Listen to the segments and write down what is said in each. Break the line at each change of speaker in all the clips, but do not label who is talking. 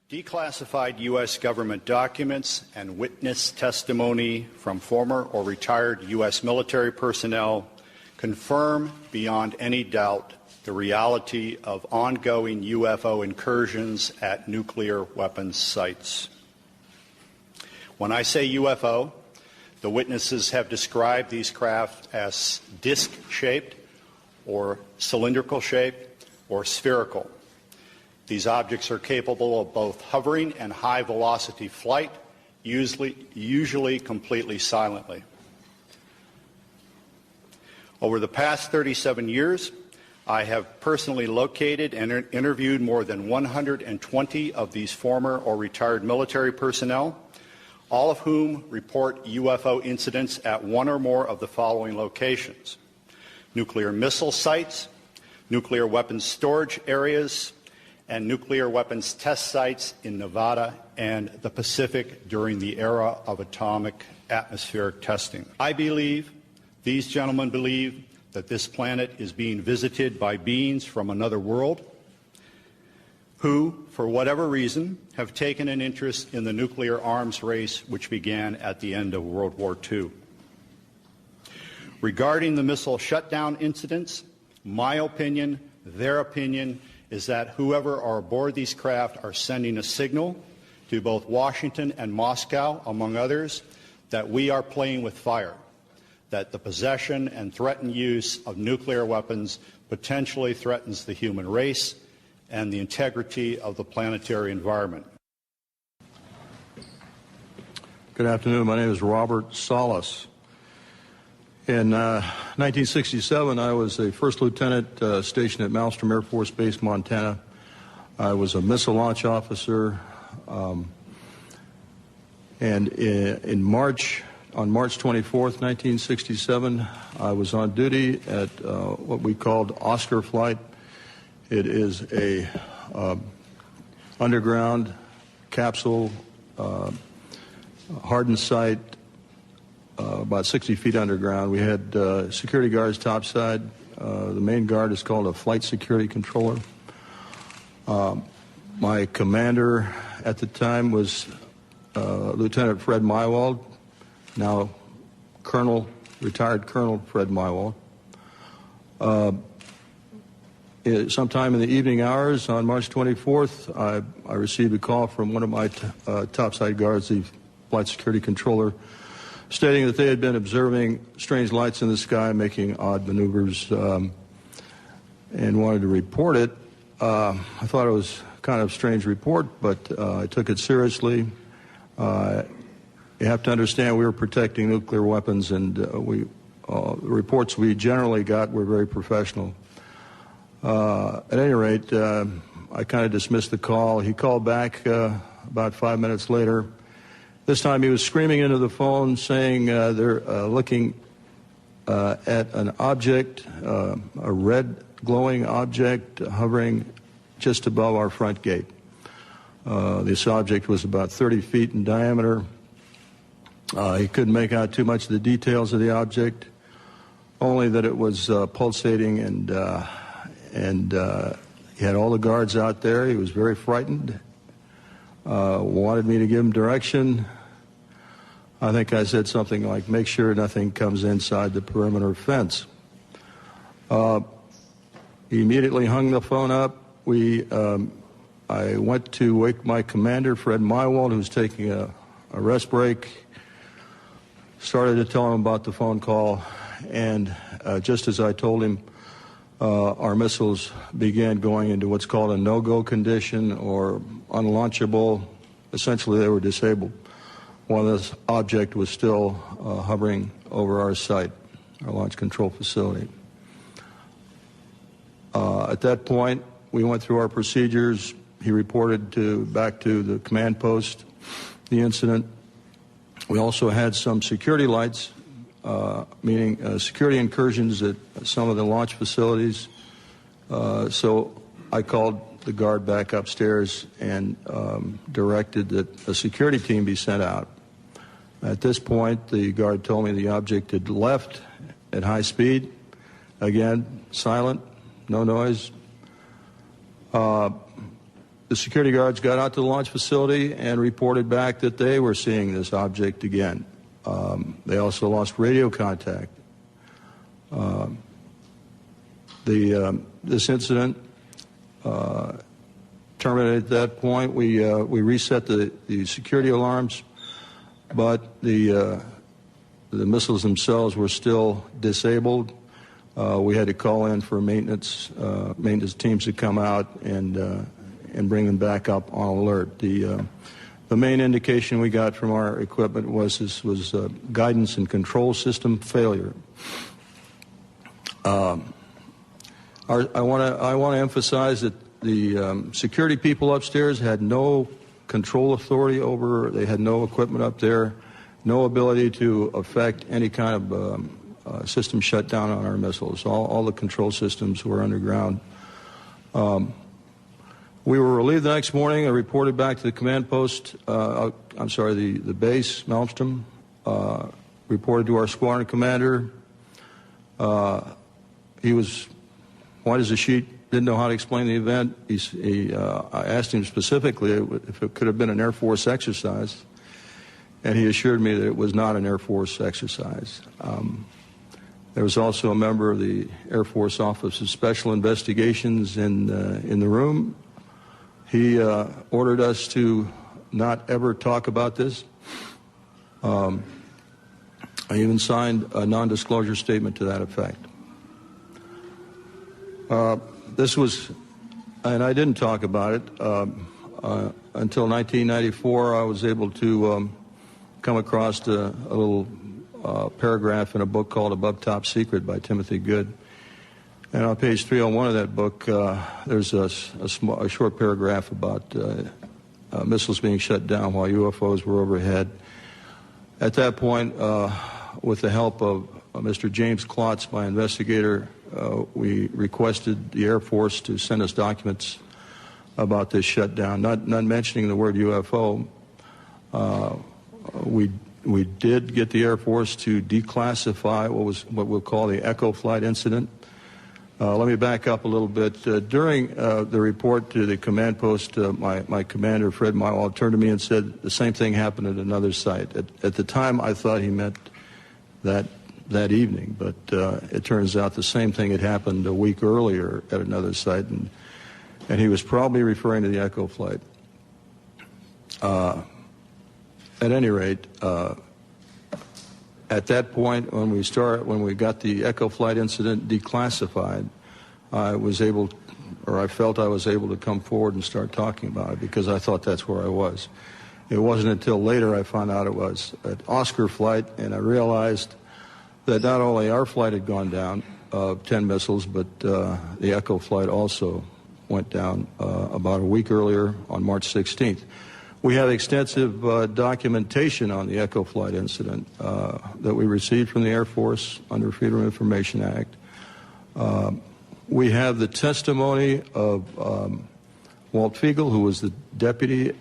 Declassified U.S. government documents and witness testimony from former or retired U.S. military personnel confirm beyond any doubt the reality of ongoing UFO incursions at nuclear weapons sites. When I say UFO, the witnesses have described these craft as disc-shaped or cylindrical-shaped or spherical. These objects are capable of both hovering and high-velocity flight, usually completely silently. Over the past 37 years, I have personally located and interviewed more than 120 of these former or retired military personnel, all of whom report UFO incidents at one or more of the following locations: nuclear missile sites, nuclear weapons storage areas, and nuclear weapons test sites in Nevada and the Pacific during the era of atomic atmospheric testing. I believe, these gentlemen believe, that this planet is being visited by beings from another world who, for whatever reason, have taken an interest in the nuclear arms race which began at the end of World War II. Regarding the missile shutdown incidents, my opinion, their opinion, is that whoever are aboard these craft are sending a signal to both Washington and Moscow, among others, that we are playing with fire, that the possession and threatened use of nuclear weapons potentially threatens the human race and the integrity of the planetary environment.
Good afternoon. My name is Robert Salas. In 1967, I was a first lieutenant stationed at Malmstrom Air Force Base, Montana. I was a missile launch officer, and on March 24th, 1967, I was on duty at what we called Oscar Flight. It is a underground capsule hardened site, about 60 feet underground. We had security guards topside. The main guard is called a flight security controller. My commander at the time was Lieutenant Fred Mywald, now retired Colonel Fred Mywald. Sometime in the evening hours on March 24th, I received a call from one of my topside guards, the flight security controller, stating that they had been observing strange lights in the sky making odd maneuvers and wanted to report it. I thought it was kind of a strange report, but I took it seriously. You have to understand we were protecting nuclear weapons, and the reports we generally got were very professional. At any rate, I kind of dismissed the call. He called back about 5 minutes later. This time he was screaming into the phone saying they're looking at an object, a red glowing object hovering just above our front gate. This object was about 30 feet in diameter. He couldn't make out too much of the details of the object, only that it was pulsating, and he had all the guards out there. He was very frightened, wanted me to give him direction. I think I said something like, make sure nothing comes inside the perimeter fence. He immediately hung the phone up. I went to wake my commander, Fred Mywald, who was taking a rest break, started to tell him about the phone call, and just as I told him, our missiles began going into what's called a no-go condition or unlaunchable. Essentially, they were disabled while this object was still hovering over our site, our launch control facility. At that point, we went through our procedures. He reported back to the command post the incident. We also had some security lights, meaning security incursions at some of the launch facilities. So I called the guard back upstairs and directed that a security team be sent out. At this point, the guard told me the object had left at high speed. Again, silent, no noise. the security guards got out to the launch facility and reported back that they were seeing this object again. They also lost radio contact. This incident terminated at that point. We reset the security alarms, but the missiles themselves were still disabled. We had to call in for maintenance teams to come out and bring them back up on alert. The main indication we got from our equipment was this was guidance and control system failure. I want to emphasize that the security people upstairs had no control authority over. They had no equipment up there, no ability to affect any kind of system shutdown on our missiles. All the control systems were underground. We were relieved the next morning. I reported back to the command post, the base, Malmstrom, reported to our squadron commander. He was white as a sheet, didn't know how to explain the event. I asked him specifically if it could have been an Air Force exercise, and he assured me that it was not an Air Force exercise. There was also a member of the Air Force Office of Special Investigations in the room. He ordered us to not ever talk about this. I even signed a non-disclosure statement to that effect. This was, and I didn't talk about it until 1994. I was able to come across a little paragraph in a book called Above Top Secret by Timothy Good. And on page 301 of that book, there's a short paragraph about missiles being shut down while UFOs were overhead. At that point, with the help of Mr. James Klotz, my investigator, we requested the Air Force to send us documents about this shutdown, not mentioning the word UFO. We did get the Air Force to declassify what we'll call the Echo Flight incident. Let me back up a little bit. During the report to the command post, my commander, Fred Mywald, turned to me and said the same thing happened at another site. At the time, I thought he meant that evening, but it turns out the same thing had happened a week earlier at another site, and he was probably referring to the Echo Flight. At any rate, at that point, when we got the Echo Flight incident declassified, I felt I was able to come forward and start talking about it because I thought that's where I was. It wasn't until later I found out it was an Oscar flight, and I realized that not only our flight had gone down, 10 missiles, but the Echo Flight also went down about a week earlier on March 16th. We have extensive documentation on the Echo Flight incident that we received from the Air Force under Freedom of Information Act. We have the testimony of Walt Fiegel, who was the deputy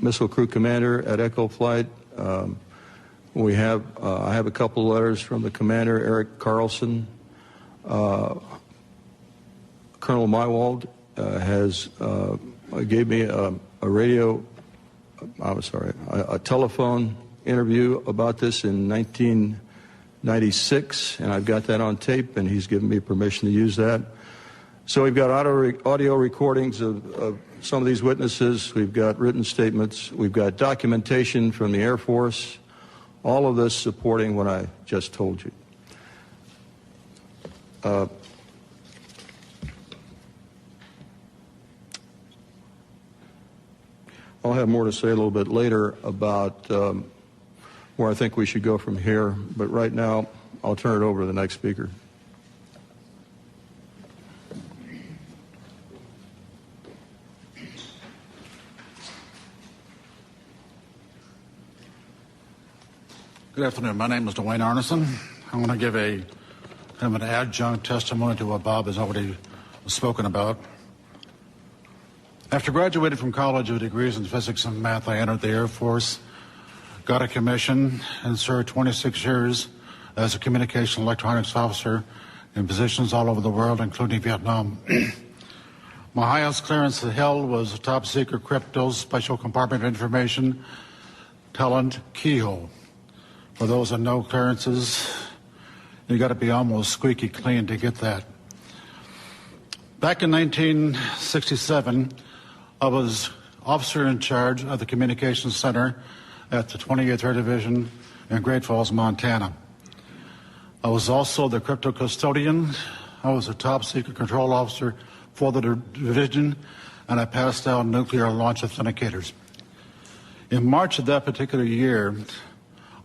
missile crew commander at Echo Flight. I have a couple of letters from the commander, Eric Carlson. Colonel Mywald gave me a telephone interview about this in 1996, and I've got that on tape, and he's given me permission to use that. So we've got audio recordings of some of these witnesses. We've got written statements. We've got documentation from the Air Force. All of this supporting what I just told you. I'll have more to say a little bit later about where I think we should go from here, but right now I'll turn it over to the next speaker.
Good afternoon. My name is Dwayne Arneson. I want to give an adjunct testimony to what Bob has already spoken about. After graduating from college with degrees in physics and math, I entered the Air Force, got a commission, and served 26 years as a communication electronics officer in positions all over the world, including Vietnam. My highest clearance held was top secret crypto special compartment information talent keyhole. For those that know clearances, you got to be almost squeaky clean to get that. Back in 1967, I was officer in charge of the Communications Center at the 28th Air Division in Great Falls, Montana. I was also the crypto custodian. I was a top secret control officer for the division, and I passed out nuclear launch authenticators. In March of that particular year,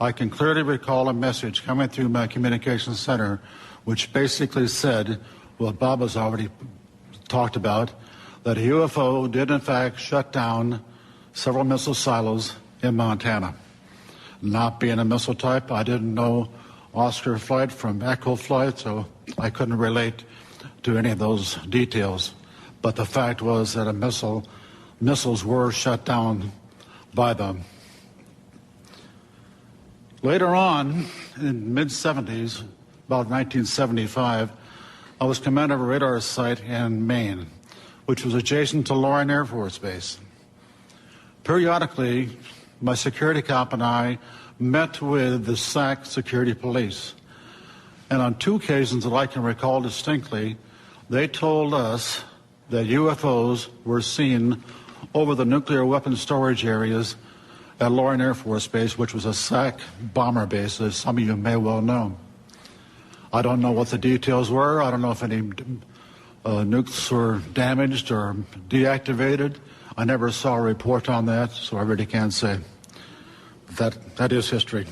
I can clearly recall a message coming through my communications center which basically said what Bob has already talked about, that a UFO did in fact shut down several missile silos in Montana. Not being a missile type, I didn't know Oscar flight from Echo flight, so I couldn't relate to any of those details. But the fact was that missiles were shut down by them. Later on, in mid-70s, about 1975, I was commander of a radar site in Maine, which was adjacent to Loring Air Force Base. Periodically, my security cop and I met with the SAC security police. And on two occasions that I can recall distinctly, they told us that UFOs were seen over the nuclear weapons storage areas at Loring Air Force Base, which was a SAC bomber base, as some of you may well know. I don't know what the details were. I don't know if any nukes were damaged or deactivated. I never saw a report on that, so I really can't say. That is history.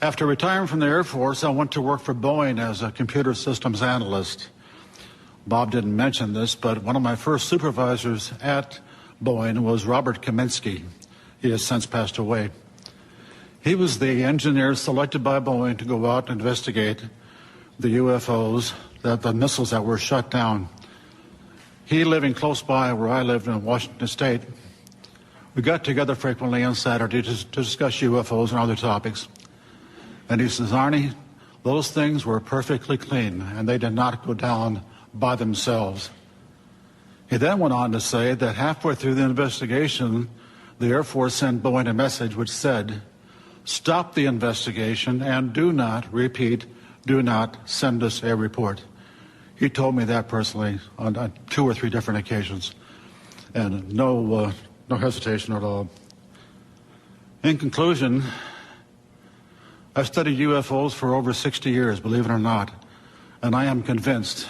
After retiring from the Air Force, I went to work for Boeing as a computer systems analyst. Bob didn't mention this, but one of my first supervisors at Boeing was Robert Kaminsky. He has since passed away. He was the engineer selected by Boeing to go out and investigate the UFOs, the missiles that were shut down. He living close by where I lived in Washington State. We got together frequently on Saturday to discuss UFOs and other topics. And he says, Arnie, those things were perfectly clean, and they did not go down by themselves. He then went on to say that halfway through the investigation, the Air Force sent Boeing a message which said, stop the investigation and do not, repeat, do not send us a report. He told me that personally on 2 or 3 different occasions, and no hesitation at all. In conclusion, I've studied UFOs for over 60 years, believe it or not, and I am convinced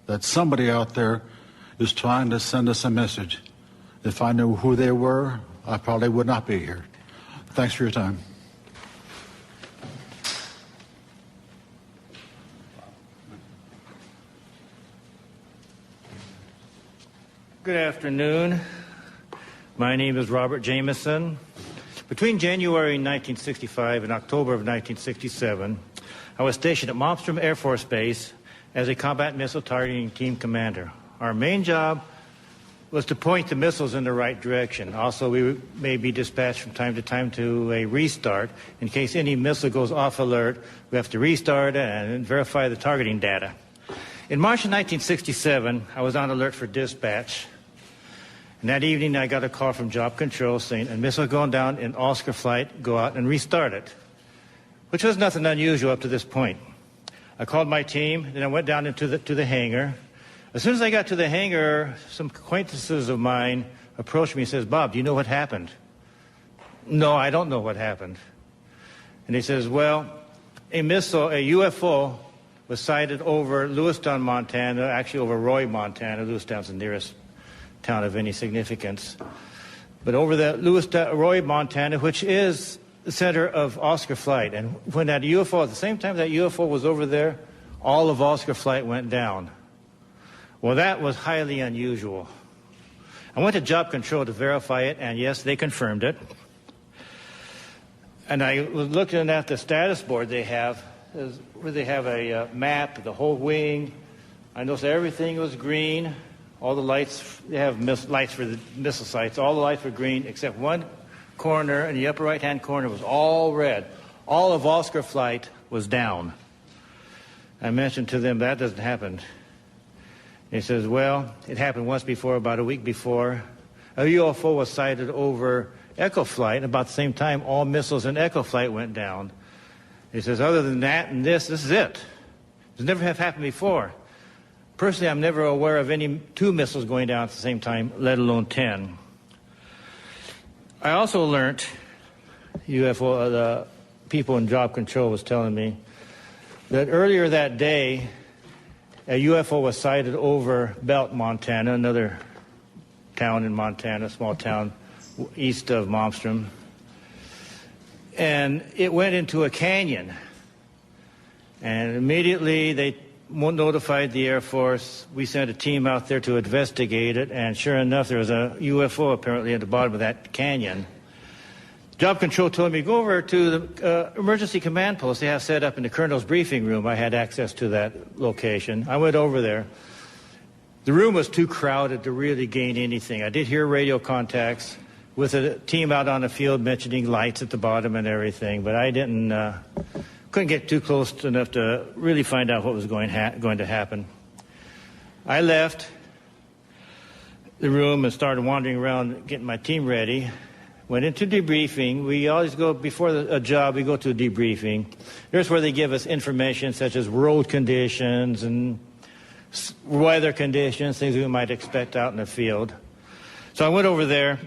that somebody out there is trying to send us a message. If I knew who they were, I probably would not be here. Thanks for your time.
Good afternoon. My name is Robert Jameson. Between January 1965 and October of 1967, I was stationed at Malmstrom Air Force Base as a combat missile targeting team commander. Our main job was to point the missiles in the right direction. Also, we may be dispatched from time to time to a restart. In case any missile goes off alert, we have to restart and verify the targeting data. In March of 1967, I was on alert for dispatch. And that evening, I got a call from Job Control saying, a missile going down in Oscar flight, go out and restart it, which was nothing unusual up to this point. I called my team, and I went down into the hangar. As soon as I got to the hangar, some acquaintances of mine approached me and says, Bob, do you know what happened? No, I don't know what happened. And he says, well, a UFO, was sighted over Lewistown, Montana, actually over Roy, Montana. Lewistown's the nearest town of any significance. But over the Roy, Montana, which is the center of Oscar flight. And when that UFO, at the same time that UFO was over there, all of Oscar flight went down. Well, that was highly unusual. I went to Job Control to verify it, and yes, they confirmed it. And I was looking at the status board they have, where they have a map, the whole wing. I noticed everything was green. All the lights, they have lights for the missile sites. All the lights were green, except one corner in the upper right-hand corner was all red. All of Oscar flight was down. I mentioned to them that doesn't happen. He says, well, it happened once before, about a week before. A UFO was sighted over Echo Flight. About the same time, all missiles in Echo Flight went down. He says, other than that and this is it. It's never have happened before. Personally, I'm never aware of any 2 missiles going down at the same time, let alone 10. I also learned, the people in job control was telling me, that earlier that day, a UFO was sighted over Belt, Montana, another town in Montana, small town east of Malmstrom. And it went into a canyon. And immediately they notified the Air Force. We sent a team out there to investigate it. And sure enough, there was a UFO apparently at the bottom of that canyon. Job control told me, go over to the emergency command post they have set up in the colonel's briefing room. I had access to that location. I went over there. The room was too crowded to really gain anything. I did hear radio contacts with a team out on the field mentioning lights at the bottom and everything, but I couldn't get too close enough to really find out what was going to happen. I left the room and started wandering around getting my team ready. Went into debriefing. We always go, before a job, we go to a debriefing. There's where they give us information such as road conditions and weather conditions, things we might expect out in the field. So I went over there,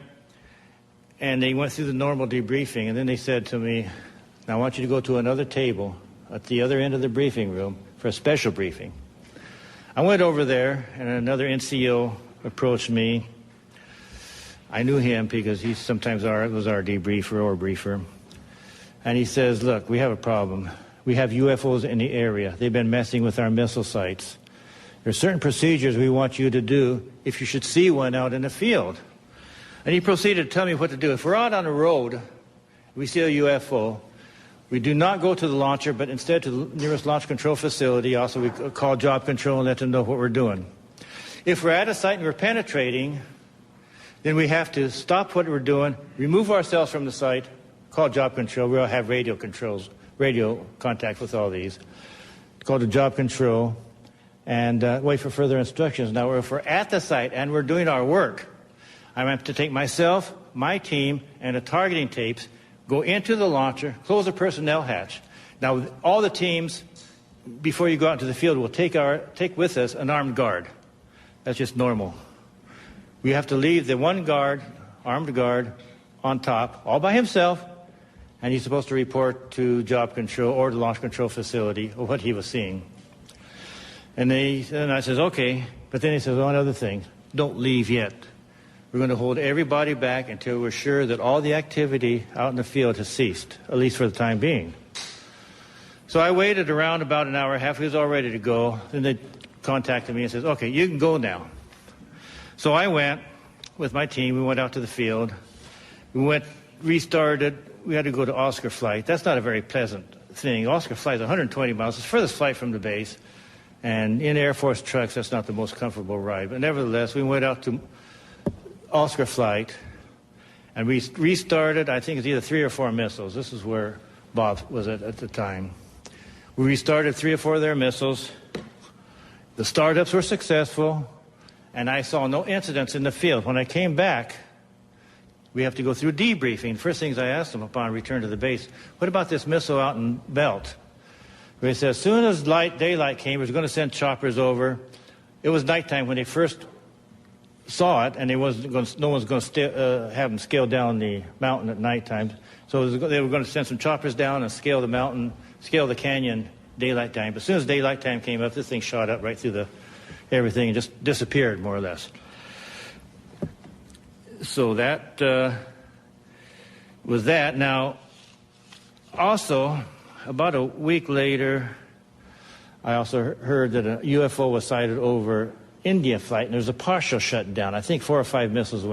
and they went through the normal debriefing, and then they said to me, now I want you to go to another table at the other end of the briefing room for a special briefing. I went over there, and another NCO approached me. I knew him because he sometimes was our debriefer or briefer. And he says, look, we have a problem. We have UFOs in the area. They've been messing with our missile sites. There are certain procedures we want you to do if you should see one out in the field. And he proceeded to tell me what to do. If we're out on the road, we see a UFO, we do not go to the launcher, but instead to the nearest launch control facility. Also, we call job control and let them know what we're doing. If we're at a site and we're penetrating, then we have to stop what we're doing, remove ourselves from the site, call job control. We'll have radio contact with all these. Call the job control and wait for further instructions. Now, if we're at the site and we're doing our work, I have to take myself, my team, and the targeting tapes, go into the launcher, close the personnel hatch. Now, all the teams, before you go out into the field, will take with us an armed guard. That's just normal. We have to leave the one guard, armed guard, on top, all by himself, and he's supposed to report to job control or the launch control facility of what he was seeing. And I says, okay, but then he says, one other thing, don't leave yet. We're going to hold everybody back until we're sure that all the activity out in the field has ceased, at least for the time being. So I waited around about an hour and a half. He was all ready to go. Then they contacted me and says, okay, you can go now. So I went with my team. We went out to the field. Restarted. We had to go to Oscar Flight. That's not a very pleasant thing. Oscar Flight is 120 miles. It's the furthest flight from the base. And in Air Force trucks, that's not the most comfortable ride. But nevertheless, we went out to Oscar Flight, and we restarted, I think it's either 3 or 4 missiles. This is where Bob was at the time. We restarted 3 or 4 of their missiles. The startups were successful, and I saw no incidents in the field. When I came back, we have to go through debriefing. First things I asked them upon return to the base, what about this missile out in Belt? They said as soon as daylight came, we were going to send choppers over. It was nighttime when they first saw it, and no one's going to have them scale down the mountain at nighttime. So they were going to send some choppers down and scale the canyon daylight time. But as soon as daylight time came up, this thing shot up right through everything and just disappeared, more or less. So that was that. Now, also, about a week later, I also heard that a UFO was sighted over India Flight, and there was a partial shutdown. I think 4 or 5 missiles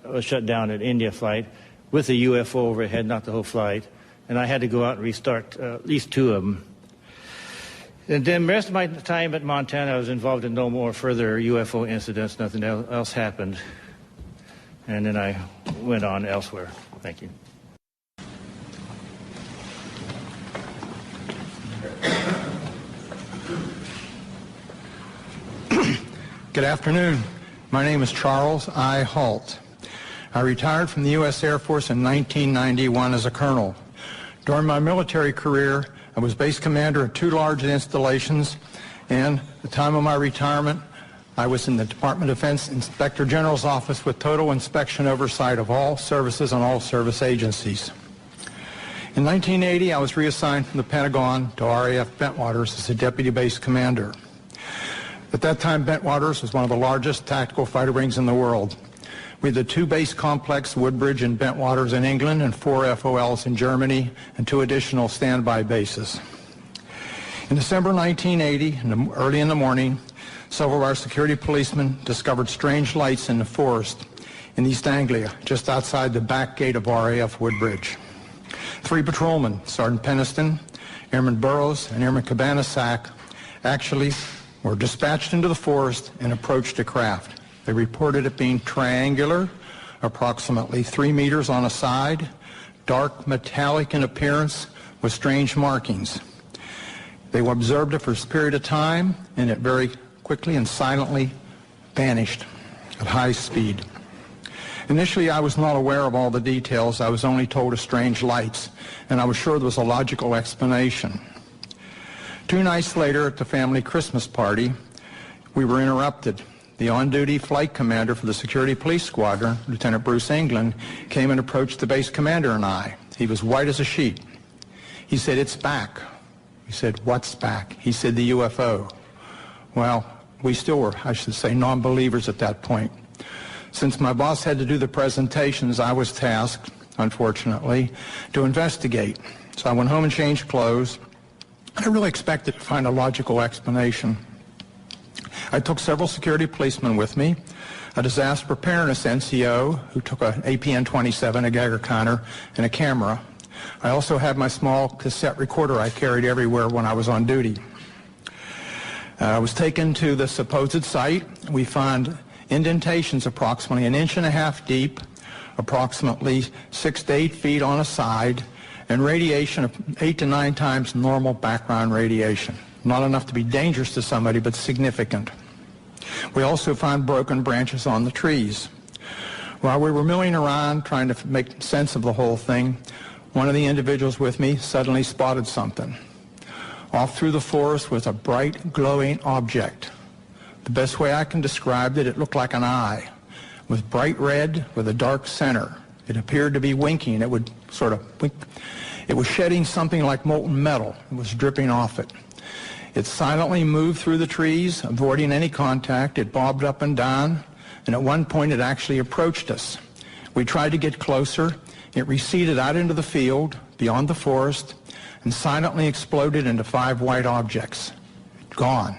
was shut down at India Flight with a UFO overhead, not the whole flight. And I had to go out and restart at least 2 of them. And then the rest of my time at Montana, I was involved in no more further UFO incidents. Nothing else happened. And then I went on elsewhere. Thank you.
Good afternoon. My name is Charles I. Halt. I retired from the U.S. Air Force in 1991 as a colonel. During my military career, I was base commander of 2 large installations, and at the time of my retirement, I was in the Department of Defense Inspector General's office with total inspection oversight of all services and all service agencies. In 1980, I was reassigned from the Pentagon to RAF Bentwaters as a deputy base commander. At that time, Bentwaters was one of the largest tactical fighter wings in the world. We had the 2 base complex, Woodbridge and Bentwaters in England, and 4 FOLs in Germany, and 2 additional standby bases. In December 1980, early in the morning, several of our security policemen discovered strange lights in the forest in East Anglia, just outside the back gate of RAF Woodbridge. 3 patrolmen, Sergeant Peniston, Airman Burrows, and Airman Cabanasac, actually were dispatched into the forest and approached a craft. They reported it being triangular, approximately 3 meters on a side, dark metallic in appearance with strange markings. They observed it for a period of time, and it very quickly and silently vanished at high speed. Initially, I was not aware of all the details. I was only told of strange lights, and I was sure there was a logical explanation. 2 nights later, at the family Christmas party, we were interrupted. The on-duty flight commander for the security police squadron, Lieutenant Bruce England, came and approached the base commander and I. He was white as a sheet. He said, "It's back." We said, "What's back?" He said, "The UFO." Well, we still were, I should say, non-believers at that point. Since my boss had to do the presentations, I was tasked, unfortunately, to investigate. So I went home and changed clothes. I really expected to find a logical explanation. I took several security policemen with me, a disaster preparedness NCO who took an APN-27, a Geiger counter, and a camera. I also had my small cassette recorder I carried everywhere when I was on duty. I was taken to the supposed site. We found indentations approximately 1.5 inches deep, approximately 6 to 8 feet on a side, and radiation of 8 to 9 times normal background radiation. Not enough to be dangerous to somebody, but significant. We also found broken branches on the trees. While we were milling around trying to make sense of the whole thing, one of the individuals with me suddenly spotted something. Off through the forest was a bright, glowing object. The best way I can describe it, it looked like an eye. It was bright red with a dark center. It appeared to be winking. It would sort of wink. It was shedding something like molten metal. It was dripping off it. It silently moved through the trees, avoiding any contact. It bobbed up and down, and at one point it actually approached us. We tried to get closer. It receded out into the field, beyond the forest, and silently exploded into 5 white objects. Gone.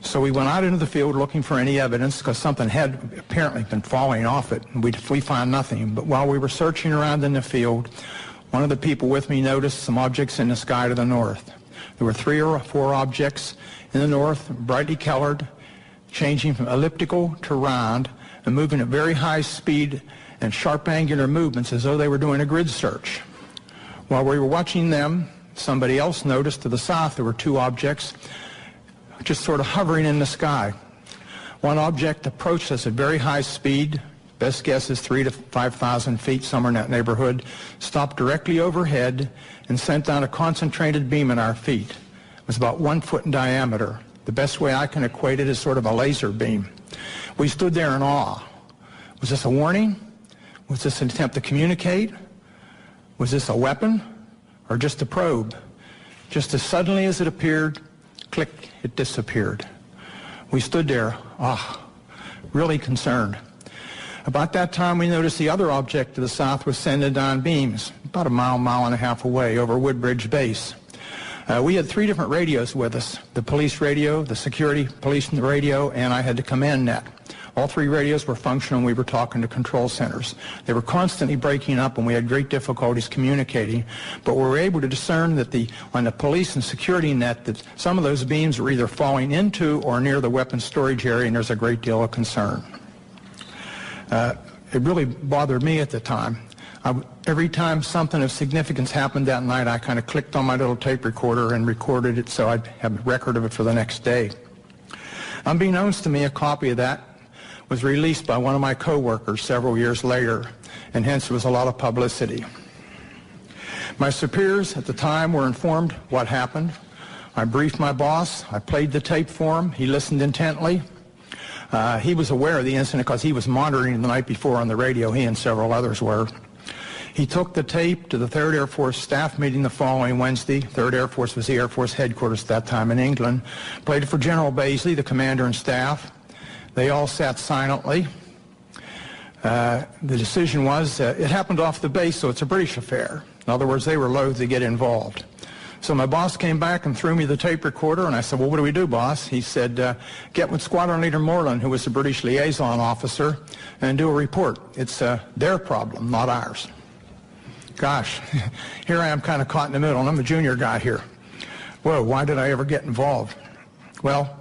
So we went out into the field looking for any evidence, because something had apparently been falling off it, and we found nothing. But while we were searching around in the field, one of the people with me noticed some objects in the sky to the north. There were 3 or 4 objects in the north, brightly colored, changing from elliptical to round, and moving at very high speed and sharp angular movements as though they were doing a grid search. While we were watching them, somebody else noticed to the south there were 2 objects just sort of hovering in the sky. One object approached us at very high speed, best guess is 3,000 to 5,000 feet, somewhere in that neighborhood, stopped directly overhead and sent down a concentrated beam at our feet. It was about 1 foot in diameter. The best way I can equate it is sort of a laser beam. We stood there in awe. Was this a warning? Was this an attempt to communicate? Was this a weapon or just a probe? Just as suddenly as it appeared, click, it disappeared. We stood there, really concerned. About that time, we noticed the other object to the south was sending down beams, about a mile and a half away over Woodbridge Base. We had 3 different radios with us, the police radio, the security police radio, and I had the command net. All 3 radios were functional, and we were talking to control centers. They were constantly breaking up, and we had great difficulties communicating, but we were able to discern that on the police and security net that some of those beams were either falling into or near the weapons storage area, and there's a great deal of concern. It really bothered me at the time. Every time something of significance happened that night, I kind of clicked on my little tape recorder and recorded it so I'd have a record of it for the next day. Unbeknownst to me, a copy of that was released by one of my co-workers several years later, and hence there was a lot of publicity. My superiors at the time were informed what happened. I briefed my boss. I played the tape for him. He listened intently. He was aware of the incident because he was monitoring the night before on the radio. He and several others were. He took the tape to the 3rd Air Force staff meeting the following Wednesday. 3rd Air Force was the Air Force headquarters at that time in England. Played it for General Baisley, the commander and staff. They all sat silently. The decision was, it happened off the base, so it's a British affair. In other words, they were loath to get involved. So my boss came back and threw me the tape recorder, and I said, well, what do we do, boss? He said, get with Squadron Leader Moreland, who was the British liaison officer, and do a report. It's their problem, not ours. Gosh, here I am kind of caught in the middle, and I'm a junior guy here. Whoa, why did I ever get involved? Well,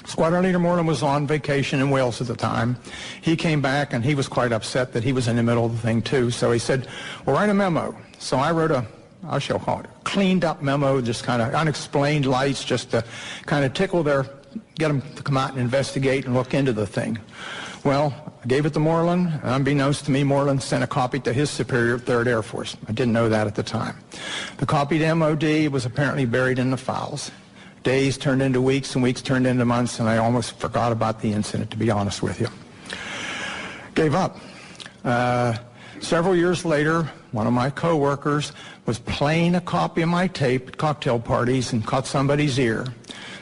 Squadron Leader Moreland was on vacation in Wales at the time. He came back, and he was quite upset that he was in the middle of the thing, too. So he said, well, write a memo. So I wrote I shall call it, cleaned up memo, just kind of unexplained lights, just to kind of get them to come out and investigate and look into the thing. Well, I gave it to Moreland, and unbeknownst to me, Moreland sent a copy to his superior at 3rd Air Force. I didn't know that at the time. The copy to MOD was apparently buried in the files. Days turned into weeks, and weeks turned into months, and I almost forgot about the incident, to be honest with you. Gave up. Several years later, one of my co-workers was playing a copy of my tape at cocktail parties and caught somebody's ear.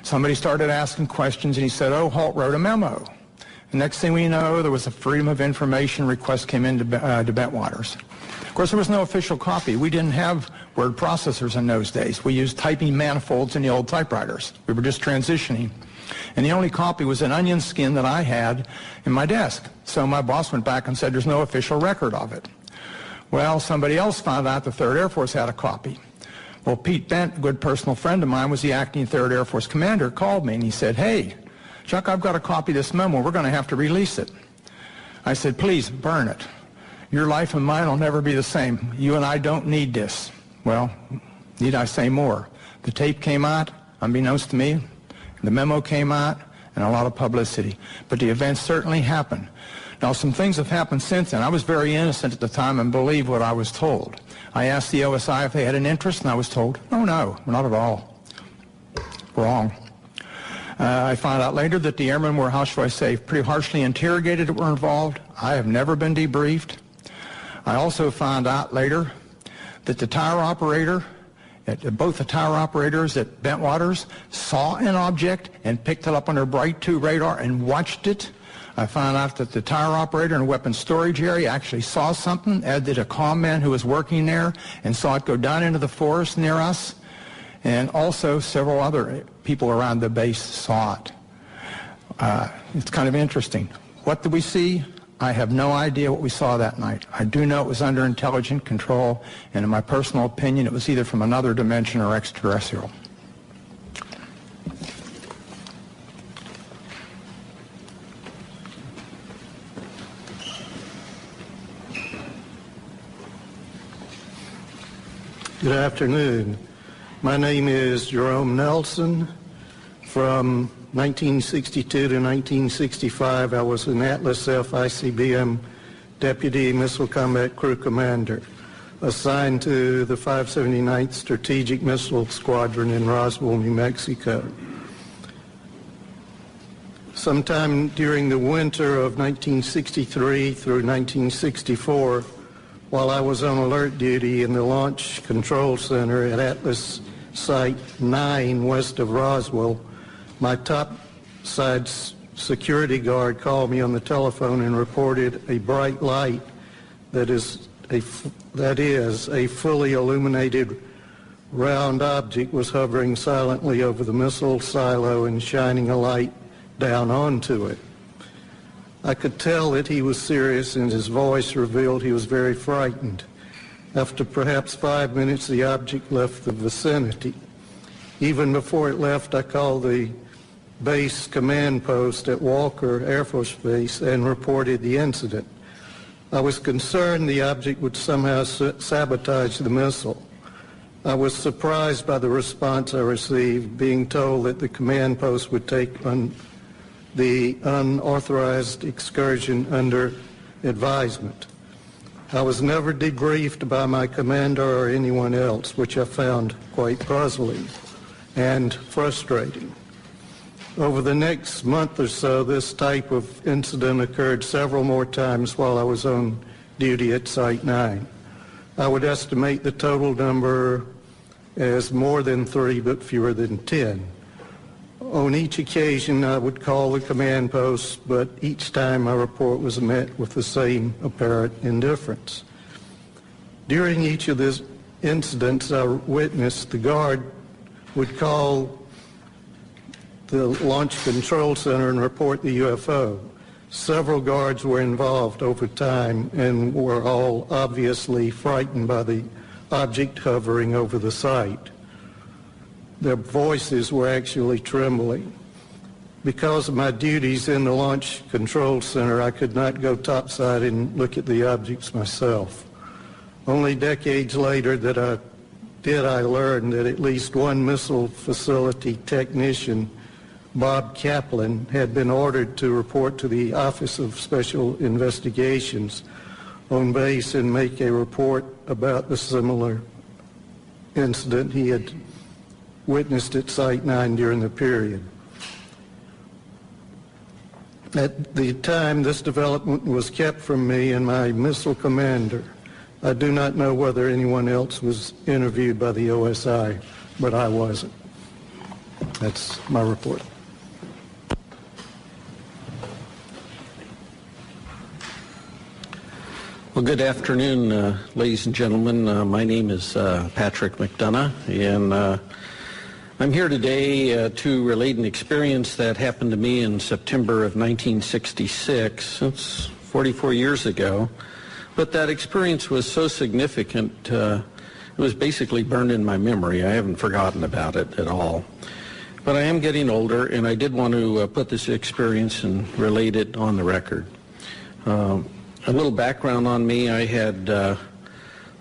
Somebody started asking questions, and he said, oh, Holt wrote a memo. The next thing we know, there was a Freedom of Information request came into Bentwaters. Of course, there was no official copy. We didn't have word processors in those days. We used typing manifolds in the old typewriters. We were just transitioning. And the only copy was an onion skin that I had in my desk. So my boss went back and said there's no official record of it. Well, somebody else found out the 3rd Air Force had a copy. Well, Pete Bent, a good personal friend of mine, was the acting 3rd Air Force commander, called me and he said, hey, Chuck, I've got a copy of this memo. We're going to have to release it. I said, please, burn it. Your life and mine will never be the same. You and I don't need this. Well, need I say more? The tape came out, unbeknownst to me. The memo came out, and a lot of publicity. But the event certainly happened. Now, some things have happened since then. I was very innocent at the time and believed what I was told. I asked the OSI if they had an interest, and I was told, oh, no, not at all. Wrong. I found out later that the airmen were, how shall I say, pretty harshly interrogated that were involved. I have never been debriefed. I also found out later that the tower operator, both the tower operators at Bentwaters saw an object and picked it up on their Bright 2 radar and watched it. I found out that the tower operator in the weapons storage area actually saw something, as did a comm man who was working there and saw it go down into the forest near us. And also several other people around the base saw it. It's kind of interesting. What did we see? I have no idea what we saw that night. I do know it was under intelligent control, and in my personal opinion, it was either from another dimension or extraterrestrial.
Good afternoon. My name is Jerome Nelson. From 1962 to 1965, I was an Atlas F ICBM Deputy Missile Combat Crew Commander, assigned to the 579th Strategic Missile Squadron in Roswell, New Mexico. Sometime during the winter of 1963 through 1964, while I was on alert duty in the Launch Control Center at Atlas Site 9 west of Roswell, my topside security guard called me on the telephone and reported a bright light that is a fully illuminated round object was hovering silently over the missile silo and shining a light down onto it. I could tell that he was serious, and his voice revealed he was very frightened. After perhaps 5 minutes, the object left the vicinity. Even before it left, I called the base command post at Walker Air Force Base and reported the incident. I was concerned the object would somehow sabotage the missile. I was surprised by the response I received, being told that the command post would take the unauthorized excursion under advisement. I was never debriefed by my commander or anyone else, which I found quite puzzling and frustrating. Over the next month or so, this type of incident occurred several more times while I was on duty at Site 9. I would estimate the total number as more than 3, but fewer than 10. On each occasion, I would call the command post, but each time my report was met with the same apparent indifference. During each of these incidents I witnessed, the guard would call the Launch Control Center and report the UFO. Several guards were involved over time and were all obviously frightened by the object hovering over the site. Their voices were actually trembling. Because of my duties in the Launch Control Center, I could not go topside and look at the objects myself. Only decades later I learn that at least one missile facility technician, Bob Kaplan, had been ordered to report to the Office of Special Investigations on base and make a report about the similar incident he had witnessed at Site 9 during the period. At the time, this development was kept from me and my missile commander. I do not know whether anyone else was interviewed by the OSI, but I wasn't. That's my report.
Well, good afternoon, ladies and gentlemen. My name is Patrick McDonough, and I'm here today to relate an experience that happened to me in September of 1966. It's 44 years ago, but that experience was so significant, it was basically burned in my memory. I haven't forgotten about it at all. But I am getting older, and I did want to put this experience and relate it on the record. A little background on me: I had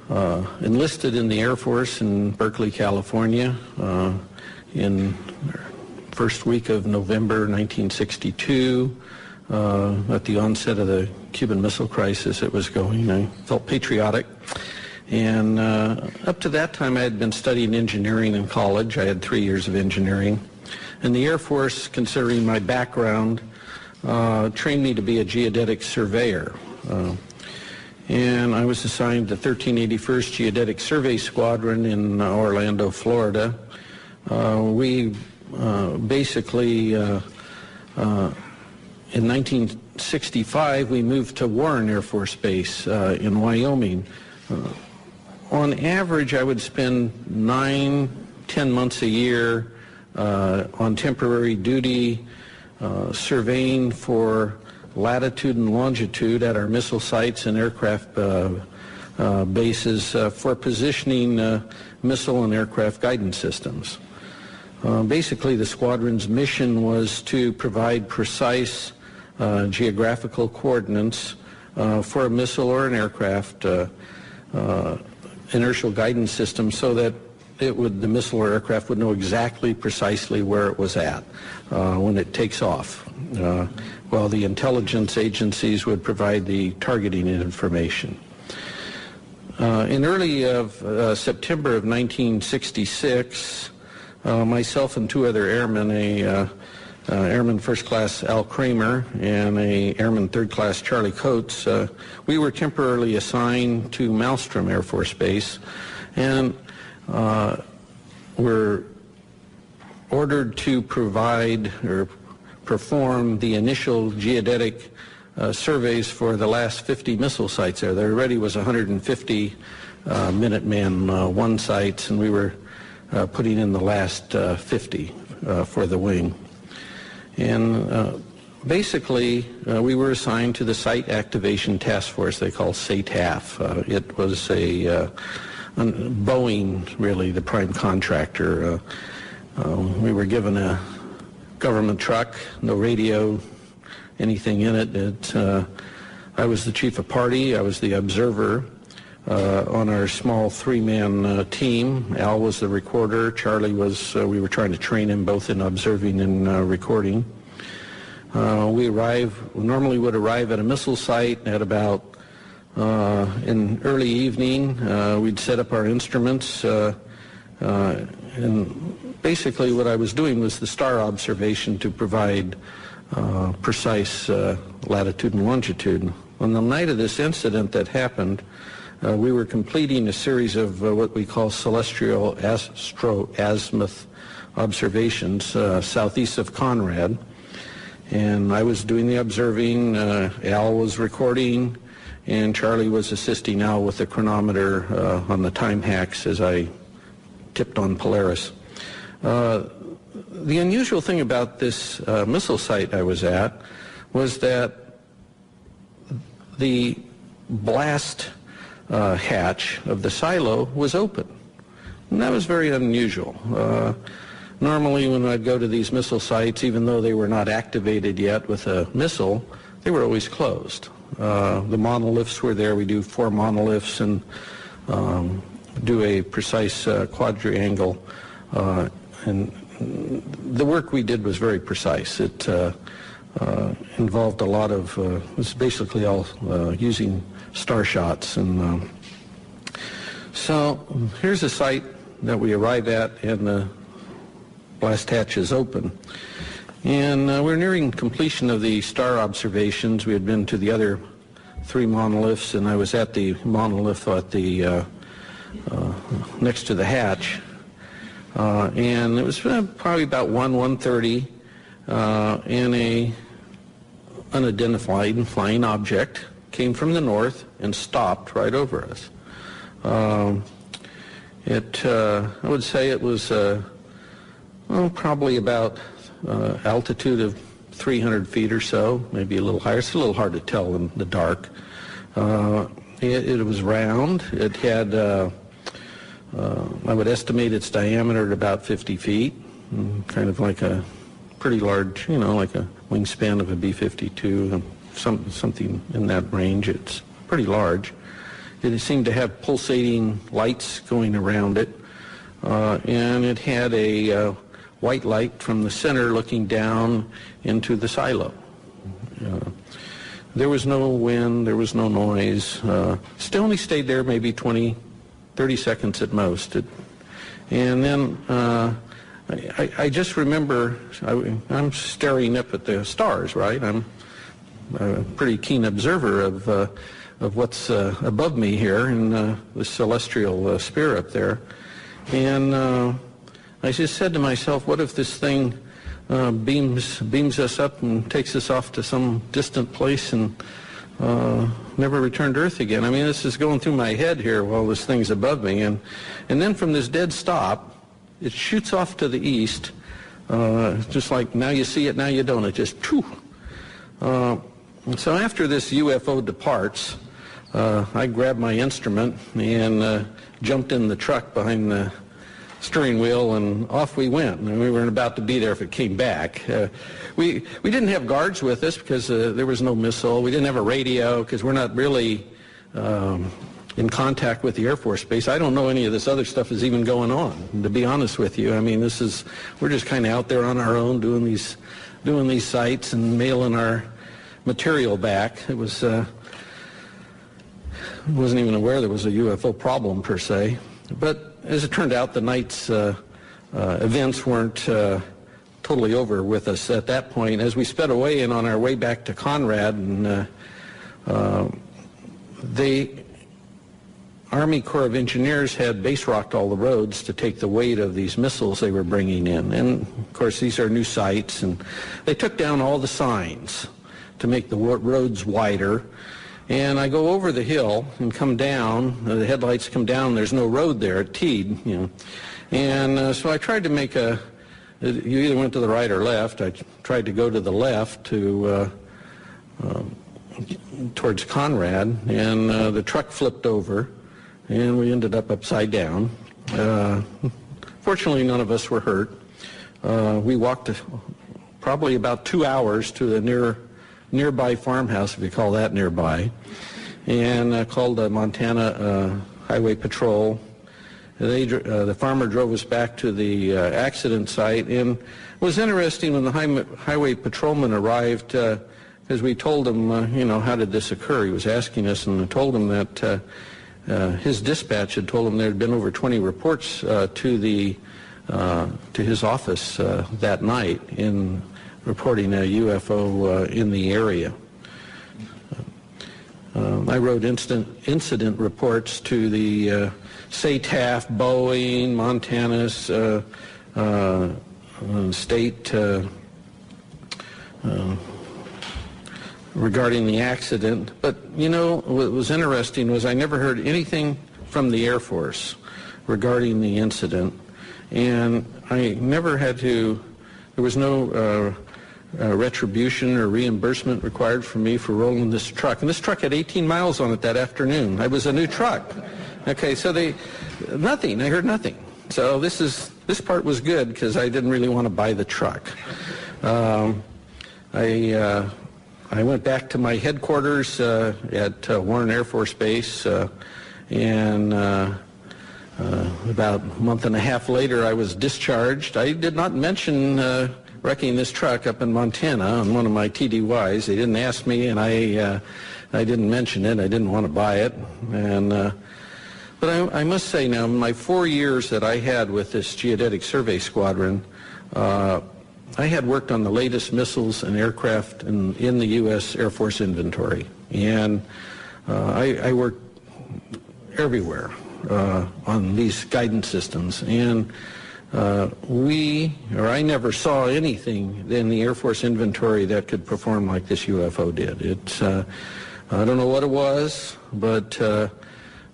enlisted in the Air Force in Berkeley, California in first week of November 1962. At the onset of the Cuban Missile Crisis, it was going. I felt patriotic. And up to that time, I had been studying engineering in college. I had 3 years of engineering. And the Air Force, considering my background, trained me to be a geodetic surveyor. And I was assigned the 1381st Geodetic Survey Squadron in Orlando, Florida. We basically, in 1965, we moved to Warren Air Force Base in Wyoming. On average, I would spend 9-10 months a year on temporary duty, surveying for latitude and longitude at our missile sites and aircraft bases for positioning missile and aircraft guidance systems. Basically, the squadron's mission was to provide precise geographical coordinates for a missile or an aircraft inertial guidance system, so that the missile or aircraft would know exactly precisely where it was at when it takes off, while the intelligence agencies would provide the targeting information. In early September of 1966, myself and 2 other airmen, Airman First Class Al Kramer and a Airman Third Class Charlie Coates, we were temporarily assigned to Malmstrom Air Force Base, and were ordered to provide or perform the initial geodetic surveys for the last 50 missile sites there. There already was 150 Minuteman I sites, and we were putting in the last 50 for the wing. And basically, we were assigned to the Site Activation Task Force they call SATAF. It was a Boeing, really, the prime contractor. We were given a government truck, no radio, anything in it. I was the chief of party. I was the observer on our small 3-man team. Al was the recorder. Charlie was, we were trying to train him both in observing and recording. We normally would arrive at a missile site at about in early evening. We'd set up our instruments, and basically what I was doing was the star observation to provide precise latitude and longitude. On the night of this incident that happened, we were completing a series of what we call celestial astro-azimuth observations southeast of Conrad. And I was doing the observing, Al was recording, and Charlie was assisting Al with the chronometer on the time hacks as I tipped on Polaris. The unusual thing about this missile site I was at was that the blast hatch of the silo was open. And that was very unusual. Normally when I'd go to these missile sites, even though they were not activated yet with a missile, they were always closed. The monoliths were there. We do 4 monoliths and do a precise quadrangle. And the work we did was very precise. It involved a lot of, it was basically all using star shots. And so here's a site that we arrived at, and the blast hatch is open. And we're nearing completion of the star observations. We had been to the other 3 monoliths, and I was at the monolith at the next to the hatch. And it was probably about 1:30, and a unidentified flying object came from the north and stopped right over us. I would say it was probably about altitude of 300 feet or so, maybe a little higher. It's a little hard to tell in the dark. It was round. It had, I would estimate its diameter at about 50 feet, kind of like a pretty large, like a wingspan of a B-52, something in that range. It's pretty large. It seemed to have pulsating lights going around it, and it had a white light from the center looking down into the silo. There was no wind, there was no noise. It only stayed there maybe 20, 30 seconds at most. And then I just remember, I'm staring up at the stars, right? I'm a pretty keen observer of what's above me here in the celestial sphere up there. And I just said to myself, what if this thing beams us up and takes us off to some distant place and never returned to Earth again? I mean, this is going through my head here while this thing's above me. And then from this dead stop, it shoots off to the east, just like now you see it, now you don't. It just, phew. So after this UFO departs, I grabbed my instrument and jumped in the truck behind the steering wheel, and off we went. And we weren't about to be there if it came back. We didn't have guards with us because there was no missile. We didn't have a radio because we're not really in contact with the Air Force Base. I don't know any of this other stuff is even going on, to be honest with you. I mean, we're just kind of out there on our own doing these sites and mailing our material back. It was wasn't even aware there was a UFO problem per se. But as it turned out, the night's events weren't totally over with us at that point. As we sped away and on our way back to Conrad, and the Army Corps of Engineers had base rocked all the roads to take the weight of these missiles they were bringing in. And of course, these are new sites, and they took down all the signs to make the roads wider. And I go over the hill and come down, the headlights come down, there's no road there at Teed, And so I tried to make you either went to the right or left. I tried to go to the left towards Conrad, and the truck flipped over, and we ended up upside down. Fortunately, none of us were hurt. We walked probably about 2 hours to the nearby farmhouse, if you call that nearby, and called the Montana Highway Patrol, The farmer drove us back to the accident site, and it was interesting when the highway patrolman arrived, because we told him, how did this occur? He was asking us, and I told him that his dispatch had told him there had been over 20 reports to his office that night in reporting a UFO in the area. I wrote incident reports to the SATAF, Boeing, Montana's state regarding the accident. But, what was interesting was I never heard anything from the Air Force regarding the incident. And I never had to, there was no retribution or reimbursement required from me for rolling this truck. And this truck had 18 miles on it that afternoon. It was a new truck. Okay, so nothing, I heard nothing. So this part was good because I didn't really want to buy the truck. I went back to my headquarters at Warren Air Force Base, and about a month and a half later I was discharged. I did not mention wrecking this truck up in Montana on one of my TDYs. They didn't ask me, and I didn't mention it. I didn't want to buy it. But I must say now, in my 4 years that I had with this Geodetic Survey Squadron, I had worked on the latest missiles and aircraft in the U.S. Air Force inventory. And I worked everywhere on these guidance systems. And I never saw anything in the Air Force inventory that could perform like this UFO did. I don't know what it was, but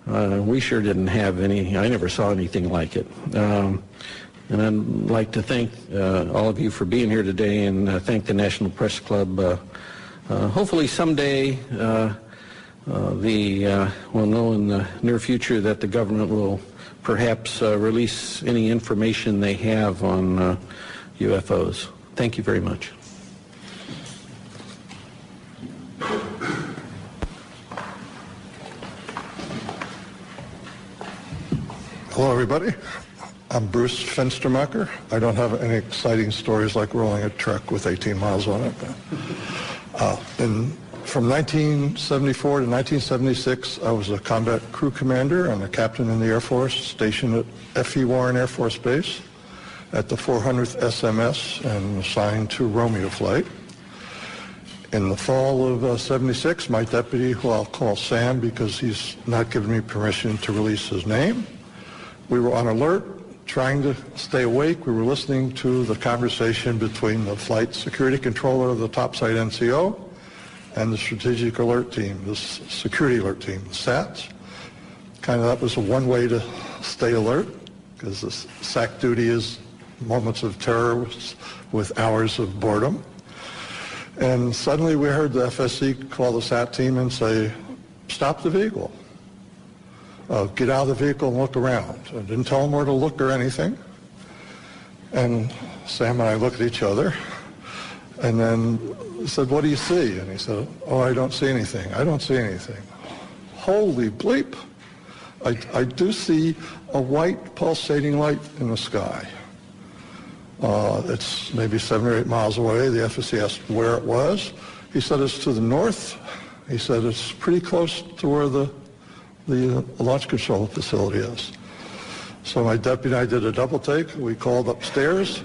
we sure didn't have any. I never saw anything like it. And I'd like to thank all of you for being here today, and thank the National Press Club. Hopefully someday we'll know in the near future that the government will perhaps release any information they have on UFOs. Thank you very much.
Hello, everybody. I'm Bruce Fenstermacher. I don't have any exciting stories like rolling a truck with 18 miles on it. From 1974 to 1976, I was a combat crew commander and a captain in the Air Force stationed at F.E. Warren Air Force Base at the 400th SMS and assigned to Romeo Flight. In the fall of 76, my deputy, who I'll call Sam because he's not given me permission to release his name, we were on alert, trying to stay awake. We were listening to the conversation between the flight security controller of the topside NCO and the strategic alert team, the security alert team, the SATs. Kind of that was one way to stay alert, because the SAC duty is moments of terror with hours of boredom. And suddenly we heard the FSC call the SAT team and say, stop the vehicle. Get out of the vehicle and look around. I didn't tell them where to look or anything. And Sam and I looked at each other and then said, what do you see? And he said, oh, I don't see anything. I don't see anything. Holy bleep. I do see a white pulsating light in the sky. It's maybe 7 or 8 miles away. The FSC asked where it was. He said it's to the north. He said it's pretty close to where the launch control facility is. So my deputy and I did a double take. We called upstairs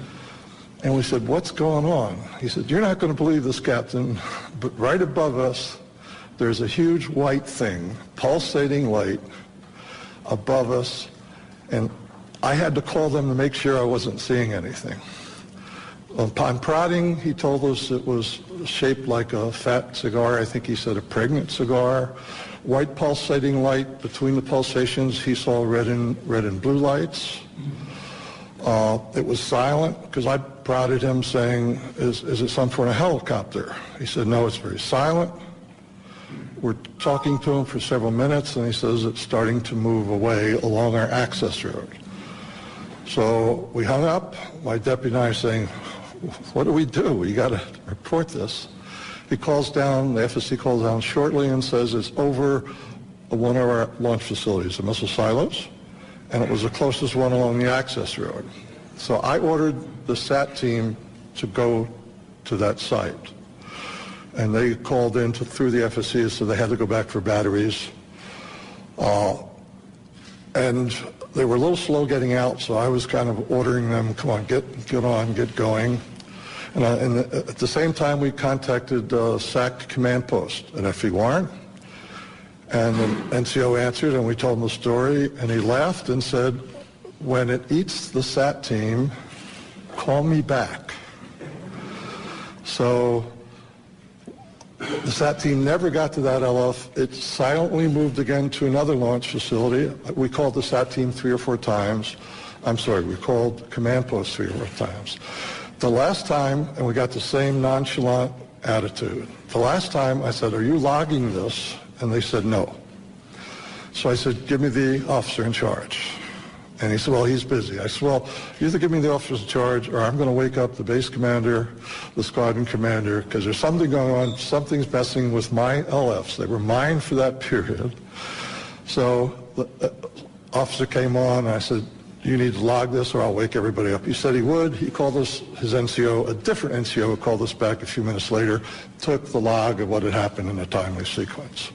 and we said, what's going on? He said, you're not going to believe this, Captain, but right above us there's a huge white thing, pulsating light above us, and I had to call them to make sure I wasn't seeing anything. Upon prodding, he told us it was shaped like a fat cigar. I think he said a pregnant cigar. White pulsating light. Between the pulsations, he saw red and blue lights. It was silent because I prodded him saying, is it some sort of helicopter? He said, no, it's very silent. We're talking to him for several minutes, and he says it's starting to move away along our access road. So we hung up. My deputy and I are saying, what do? We got to report this. He calls down, the FSC calls down shortly and says it's over one of our launch facilities, the missile silos, and it was the closest one along the access road. So I ordered the SAT team to go to that site. And they called in through the FSC, so they had to go back for batteries. And they were a little slow getting out, so I was kind of ordering them, come on, get on, get going. And at the same time, we contacted SAC Command Post at F.E. Warren. And the NCO answered, and we told him the story, and he laughed and said, when it eats the SAT team, call me back. So the SAT team never got to that LF. It silently moved again to another launch facility. We called the SAT team 3 or 4 times. I'm sorry, we called Command Post 3 or 4 times. The last time, and we got the same nonchalant attitude. The last time I said, are you logging this? And they said, no. So I said, give me the officer in charge. And he said, well, he's busy. I said, well, either give me the officer in charge or I'm going to wake up the base commander, the squadron commander, because there's something going on. Something's messing with my LFs. They were mine for that period. So the officer came on, and I said, you need to log this or I'll wake everybody up. He said he would. He called us, his NCO, a different NCO called us back a few minutes later, took the log of what had happened in a timely sequence.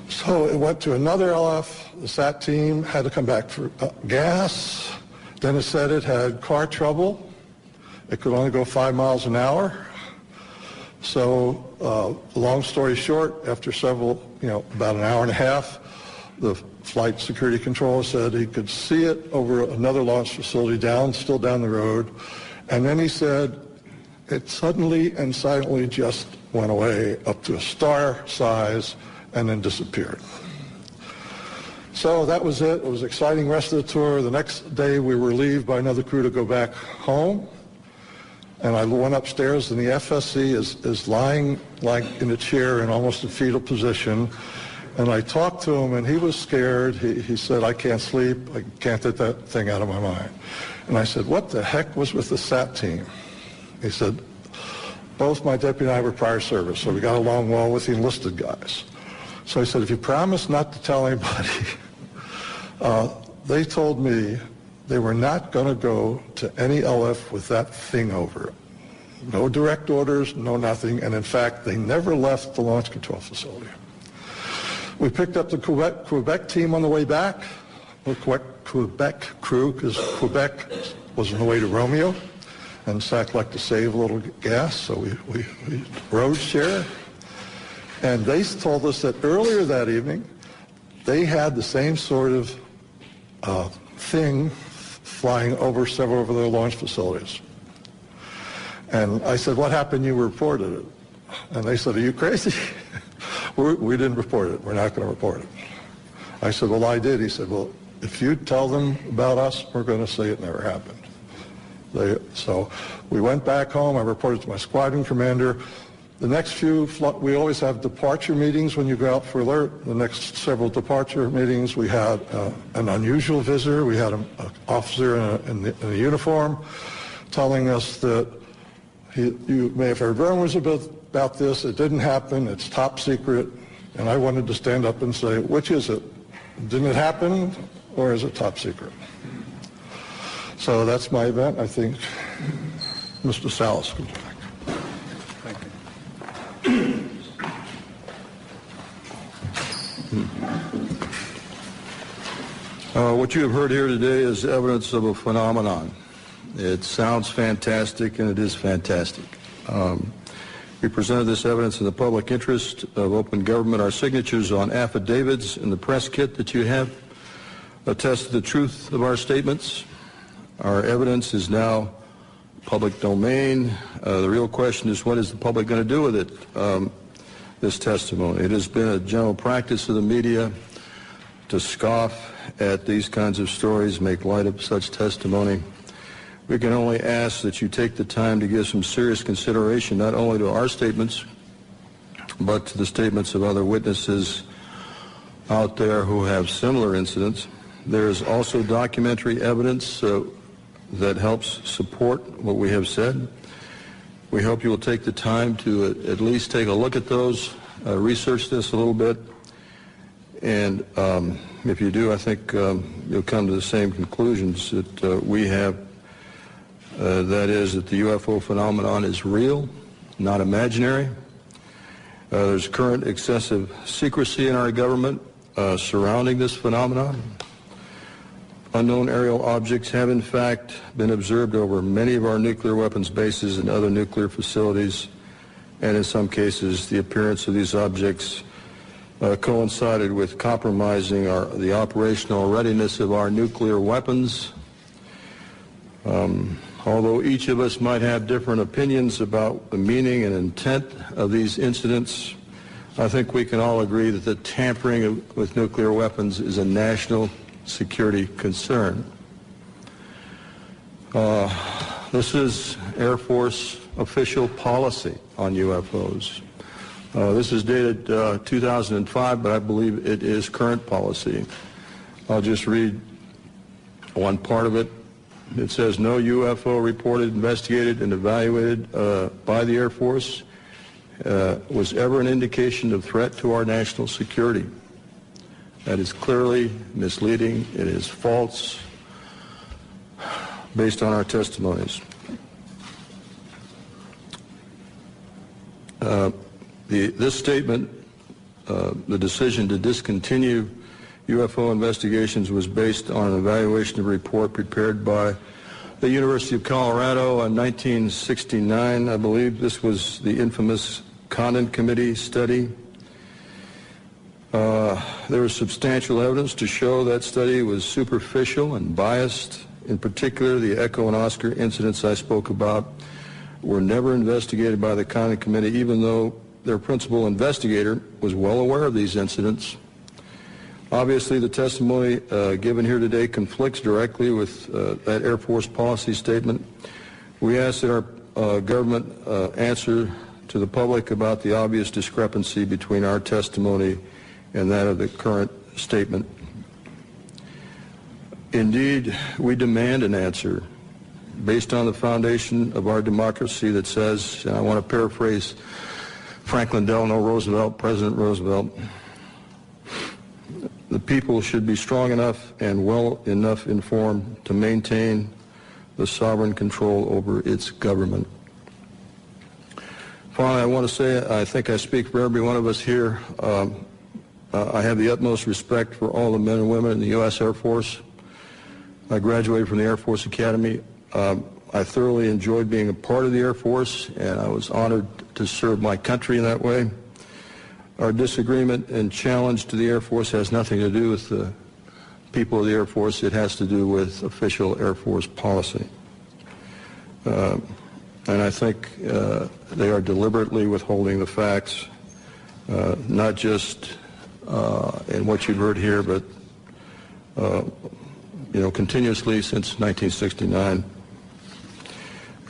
So it went to another LF. The SAT team had to come back for gas. Then it said it had car trouble. It could only go 5 miles an hour. So long story short, after several, about an hour and a half, the flight security controller said he could see it over another launch facility still down the road. And then he said it suddenly and silently just went away up to a star size and then disappeared. So that was it. It was an exciting rest of the tour. The next day we were relieved by another crew to go back home. And I went upstairs and the FSC is lying like in a chair in almost a fetal position. And I talked to him and he was scared. He said, I can't sleep. I can't get that thing out of my mind. And I said, what the heck was with the SAT team? He said, both my deputy and I were prior service, so we got along well with the enlisted guys. So I said, if you promise not to tell anybody, they told me they were not going to go to any LF with that thing over it. No direct orders, no nothing, and in fact, they never left the launch control facility. We picked up the Quebec team on the way back, the Quebec crew, because Quebec was on the way to Romeo, and SAC liked to save a little gas, so we road share. And they told us that earlier that evening, they had the same sort of thing flying over several of their launch facilities. And I said, what happened? You reported it. And they said, are you crazy? We didn't report it. We're not going to report it. I said, well, I did. He said, well, if you tell them about us, we're going to say it never happened. So we went back home. I reported to my squadron commander. The next few, we always have departure meetings when you go out for alert. The next several departure meetings, we had an unusual visitor. We had an officer in a uniform telling us that you may have heard rumors about this. It didn't happen. It's top secret. And I wanted to stand up and say, which is it? Didn't it happen, or is it top secret? So that's my event. I think Mr. Salas could back.
What you have heard here today is evidence of a phenomenon. It sounds fantastic, and it is fantastic. We presented this evidence in the public interest of open government. Our signatures on affidavits in the press kit that you have attest to the truth of our statements. Our evidence is now public domain. The real question is, what is the public going to do with it, this testimony? It has been a general practice of the media to scoff at these kinds of stories, make light of such testimony. We can only ask that you take the time to give some serious consideration not only to our statements, but to the statements of other witnesses out there who have similar incidents. There is also documentary evidence that helps support what we have said. We hope you will take the time to at least take a look at those, research this a little bit. And if you do, I think you'll come to the same conclusions that we have. That is that the UFO phenomenon is real, not imaginary. There's current excessive secrecy in our government surrounding this phenomenon. Unknown aerial objects have in fact been observed over many of our nuclear weapons bases and other nuclear facilities, and in some cases the appearance of these objects coincided with compromising the operational readiness of our nuclear weapons. Although each of us might have different opinions about the meaning and intent of these incidents, I think we can all agree that the tampering with nuclear weapons is a national security concern. This is Air Force official policy on UFOs. This is dated 2005, but I believe it is current policy. I'll just read one part of it. It says, no UFO reported, investigated, and evaluated by the Air Force was ever an indication of threat to our national security. That is clearly misleading. It is false based on our testimonies. This statement, the decision to discontinue UFO investigations, was based on an evaluation of a report prepared by the University of Colorado in 1969. I believe this was the infamous Condon Committee study. There was substantial evidence to show that study was superficial and biased. In particular, the Echo and Oscar incidents I spoke about were never investigated by the Condon Committee, even though their principal investigator was well aware of these incidents. Obviously, the testimony given here today conflicts directly with that Air Force policy statement. We ask that our government answer to the public about the obvious discrepancy between our testimony and that of the current statement. Indeed, we demand an answer based on the foundation of our democracy that says, and I want to paraphrase Franklin Delano Roosevelt, President Roosevelt, the people should be strong enough and well enough informed to maintain the sovereign control over its government. Finally, I want to say, I think I speak for every one of us here, I have the utmost respect for all the men and women in the U.S. Air Force. I graduated from the Air Force Academy. I thoroughly enjoyed being a part of the Air Force, and I was honored to serve my country in that way. Our disagreement and challenge to the Air Force has nothing to do with the people of the Air Force. It has to do with official Air Force policy. And I think they are deliberately withholding the facts, not just in what you've heard here, but continuously since 1969.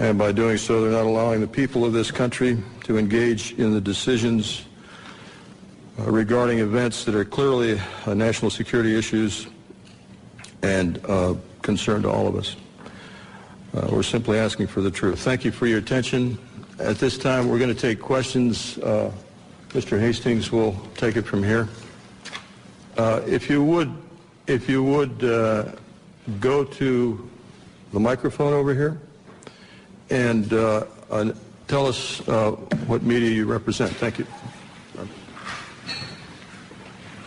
And by doing so, they're not allowing the people of this country to engage in the decisions regarding events that are clearly national security issues and concern to all of us. We're simply asking for the truth. Thank you for your attention. At this time, we're going to take questions. Mr. Hastings will take it from here. If you would go to the microphone over here and tell us what media you represent. Thank you.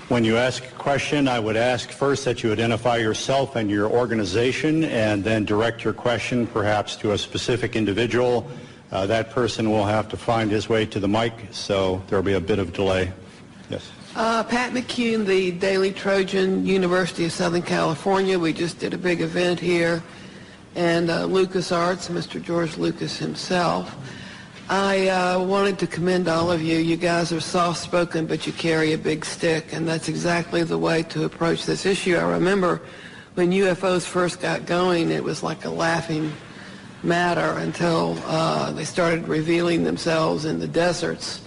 When you ask a question, I would ask first that you identify yourself and your organization, and then direct your question perhaps to a specific individual. That person will have to find his way to the mic, so there will be a bit of delay. Yes.
Pat McCune, the Daily Trojan, University of Southern California. We just did a big event here, and LucasArts, Mr. George Lucas himself. I wanted to commend all of you. You guys are soft-spoken, but you carry a big stick, and that's exactly the way to approach this issue. I remember when UFOs first got going, it was like a laughing matter until they started revealing themselves in the deserts,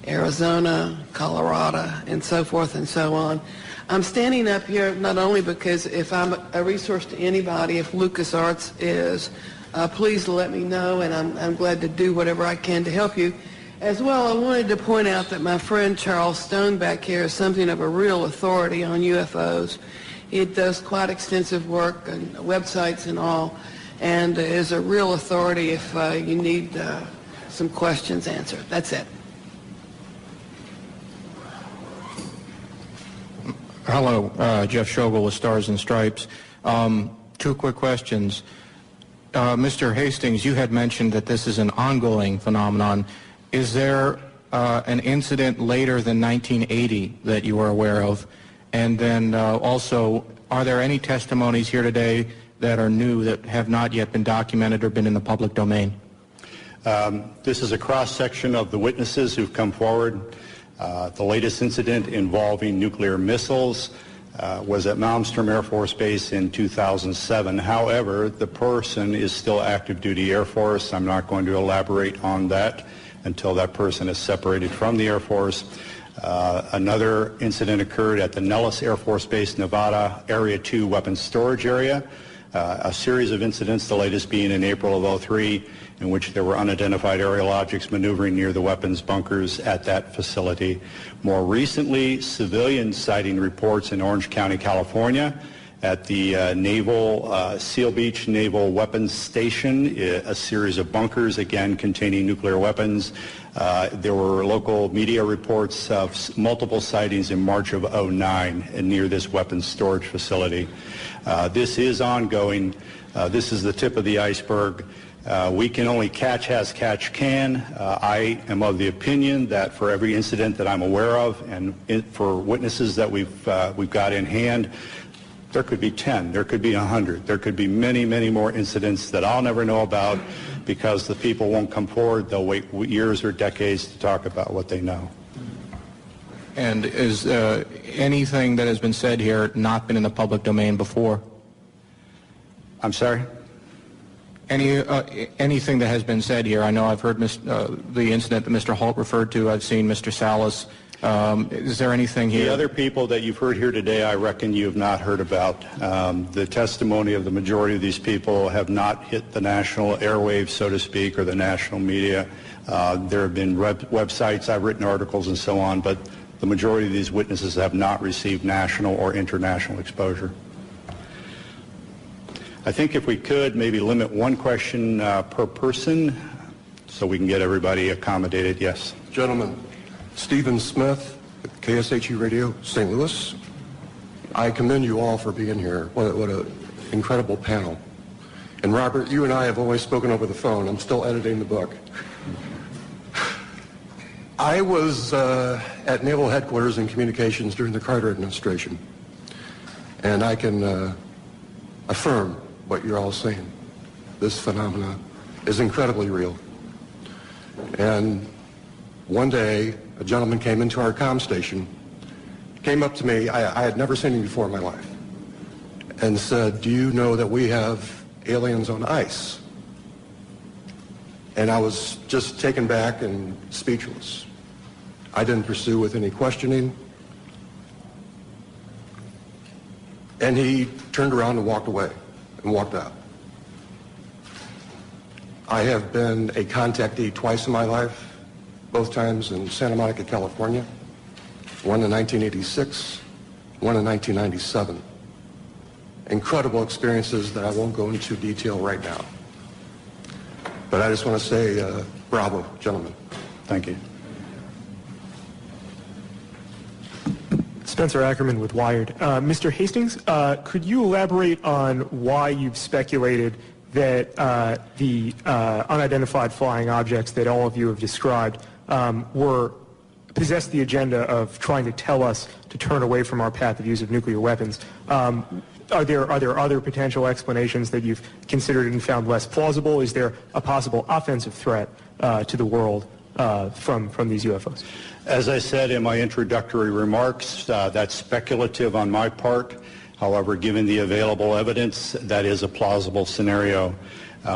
Arizona, Colorado, and so forth and so on. I'm standing up here not only because if I'm a resource to anybody, if LucasArts is, please let me know, and I'm glad to do whatever I can to help you. As well, I wanted to point out that my friend Charles Stone back here is something of a real authority on UFOs. He does quite extensive work on websites and all, and is a real authority if you need some questions answered. That's it.
Hello, Jeff Schogel with Stars and Stripes. Two quick questions. Mr. Hastings, you had mentioned that this is an ongoing phenomenon. Is there an incident later than 1980 that you are aware of? And then also, are there any testimonies here today that are new that have not yet been documented or been in the public domain?
This is a cross-section of the witnesses who've come forward. The latest incident involving nuclear missiles was at Malmstrom Air Force Base in 2007. However, the person is still active duty Air Force. I'm not going to elaborate on that until that person is separated from the Air Force. Another incident occurred at the Nellis Air Force Base, Nevada, Area 2 weapons storage area. A series of incidents, the latest being in April of 2003, in which there were unidentified aerial objects maneuvering near the weapons bunkers at that facility. More recently, civilian sighting reports in Orange County, California, at the Seal Beach Naval Weapons Station, a series of bunkers, again, containing nuclear weapons. There were local media reports of multiple sightings in March of 2009 near this weapons storage facility. This is ongoing. This is the tip of the iceberg. We can only catch as catch can. I am of the opinion that for every incident that I'm aware of, and for witnesses that we've got in hand, there could be 10, there could be 100, there could be many, many more incidents that I'll never know about because the people won't come forward. They'll wait years or decades to talk about what they know.
And is anything that has been said here not been in the public domain before?
I'm sorry?
Anything that has been said here? I know I've heard the incident that Mr. Holt referred to. I've seen Mr. Salas. Is there anything here?
The other people that you've heard here today, I reckon you have not heard about. The testimony of the majority of these people have not hit the national airwaves, so to speak, or the national media. There have been websites, I've written articles and so on, but the majority of these witnesses have not received national or international exposure. I think if we could maybe limit one question per person so we can get everybody accommodated. Yes.
Gentlemen, Stephen Smith, KSHE Radio, St. Louis. I commend you all for being here. What an incredible panel. And Robert, you and I have always spoken over the phone. I'm still editing the book. I was at Naval Headquarters in Communications during the Carter administration. And I can affirm what you're all saying. This phenomena is incredibly real. And one day, a gentleman came into our comm station, came up to me, I had never seen him before in my life, and said, "Do you know that we have aliens on ice?" And I was just taken back and speechless. I didn't pursue with any questioning. And he turned around and walked away and walked out. I have been a contactee twice in my life, both times in Santa Monica, California, one in 1986, one in 1997. Incredible experiences that I won't go into detail right now. But I just want to say, bravo, gentlemen.
Thank you.
Spencer Ackerman with Wired. Mr. Hastings, could you elaborate on why you've speculated that the unidentified flying objects that all of you have described possessed the agenda of trying to tell us to turn away from our path of use of nuclear weapons? Are there other potential explanations that you've considered and found less plausible? Is there a possible offensive threat to the world from these UFOs?
As I said in my introductory remarks, that's speculative on my part. However, given the available evidence, that is a plausible scenario.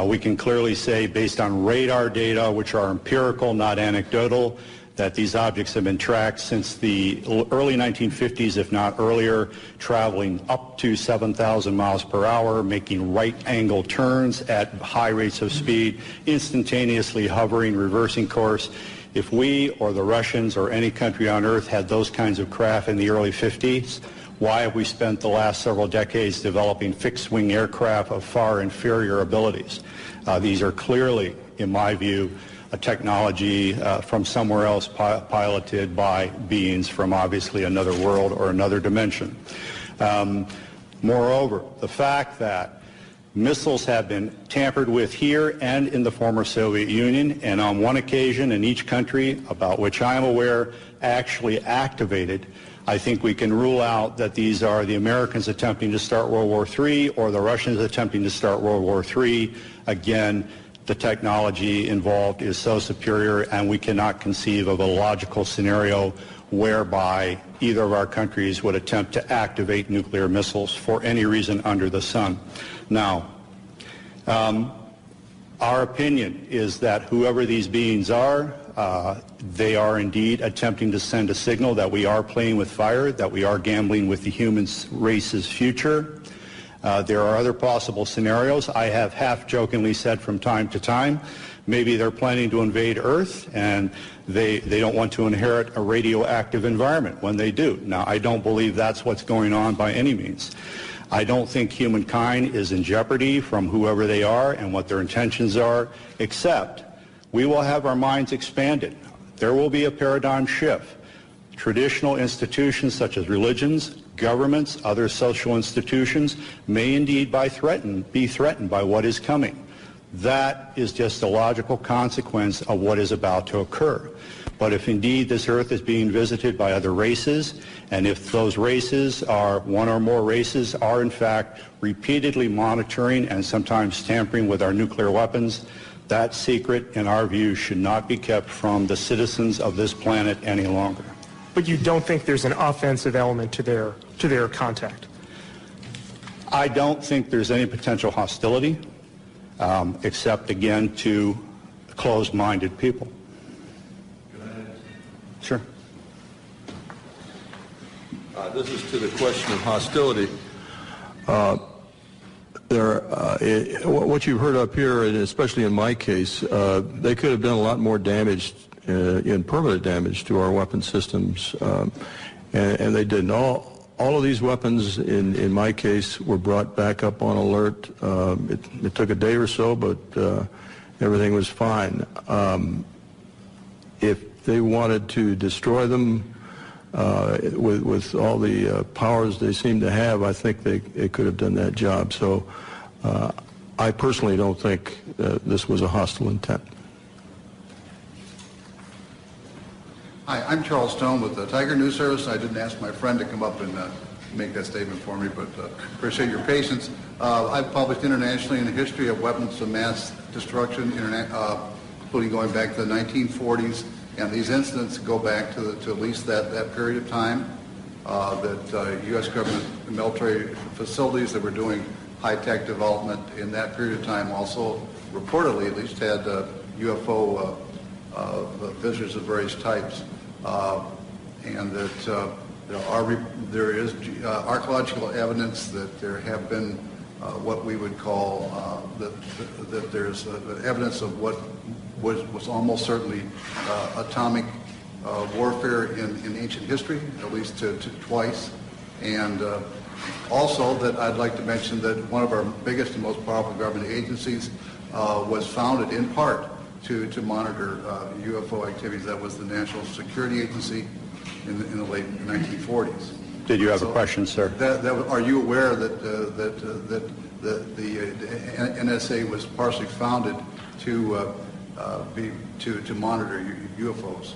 We can clearly say, based on radar data, which are empirical, not anecdotal, that these objects have been tracked since the early 1950s, if not earlier, traveling up to 7,000 miles per hour, making right-angle turns at high rates of speed, instantaneously hovering, reversing course. If we or the Russians or any country on Earth had those kinds of craft in the early 50s, why have we spent the last several decades developing fixed-wing aircraft of far inferior abilities? These are clearly, in my view, a technology from somewhere else piloted by beings from obviously another world or another dimension. Moreover, the fact that missiles have been tampered with here and in the former Soviet Union, and on one occasion in each country, about which I am aware, actually activated, I think we can rule out that these are the Americans attempting to start World War III or the Russians attempting to start World War III. Again, the technology involved is so superior, and we cannot conceive of a logical scenario whereby either of our countries would attempt to activate nuclear missiles for any reason under the sun. Now, our opinion is that whoever these beings are, they are indeed attempting to send a signal that we are playing with fire, that we are gambling with the human race's future. There are other possible scenarios. I have half-jokingly said from time to time, maybe they're planning to invade Earth and they don't want to inherit a radioactive environment when they do. Now, I don't believe that's what's going on by any means. I don't think humankind is in jeopardy from whoever they are and what their intentions are, except we will have our minds expanded. There will be a paradigm shift. Traditional institutions such as religions, governments, other social institutions may indeed be threatened by what is coming. That is just a logical consequence of what is about to occur. But if indeed this Earth is being visited by other races, and if those races are, one or more races, are in fact repeatedly monitoring and sometimes tampering with our nuclear weapons, that secret, in our view, should not be kept from the citizens of this planet any longer.
But you don't think there's an offensive element to their contact?
I don't think there's any potential hostility, except, again, to closed-minded people. Sure.
This is to the question of hostility. What you've heard up here, and especially in my case, they could have done a lot more damage, in permanent damage to our weapon systems, and they didn't. All of these weapons, in my case, were brought back up on alert. It took a day or so, but everything was fine. If they wanted to destroy them with all the powers they seem to have, I think they could have done that job. So I personally don't think this was a hostile intent.
Hi, I'm Charles Stone with the Tiger News Service. I didn't ask my friend to come up and make that statement for me, but appreciate your patience. I've published internationally in the history of weapons of mass destruction, including going back to the 1940s, and these incidents go back to at least that period of time, that U.S. government military facilities that were doing high-tech development in that period of time also reportedly at least had UFO visitors of various types, and that there is archaeological evidence that there have been what we would call that there's evidence of what was almost certainly atomic warfare in ancient history, at least twice, and also that I'd like to mention that one of our biggest and most powerful government agencies was founded in part to monitor UFO activities. That was the National Security Agency in the late 1940s.
Did you have a question, sir?
Are you aware that the NSA was partially founded to monitor UFOs?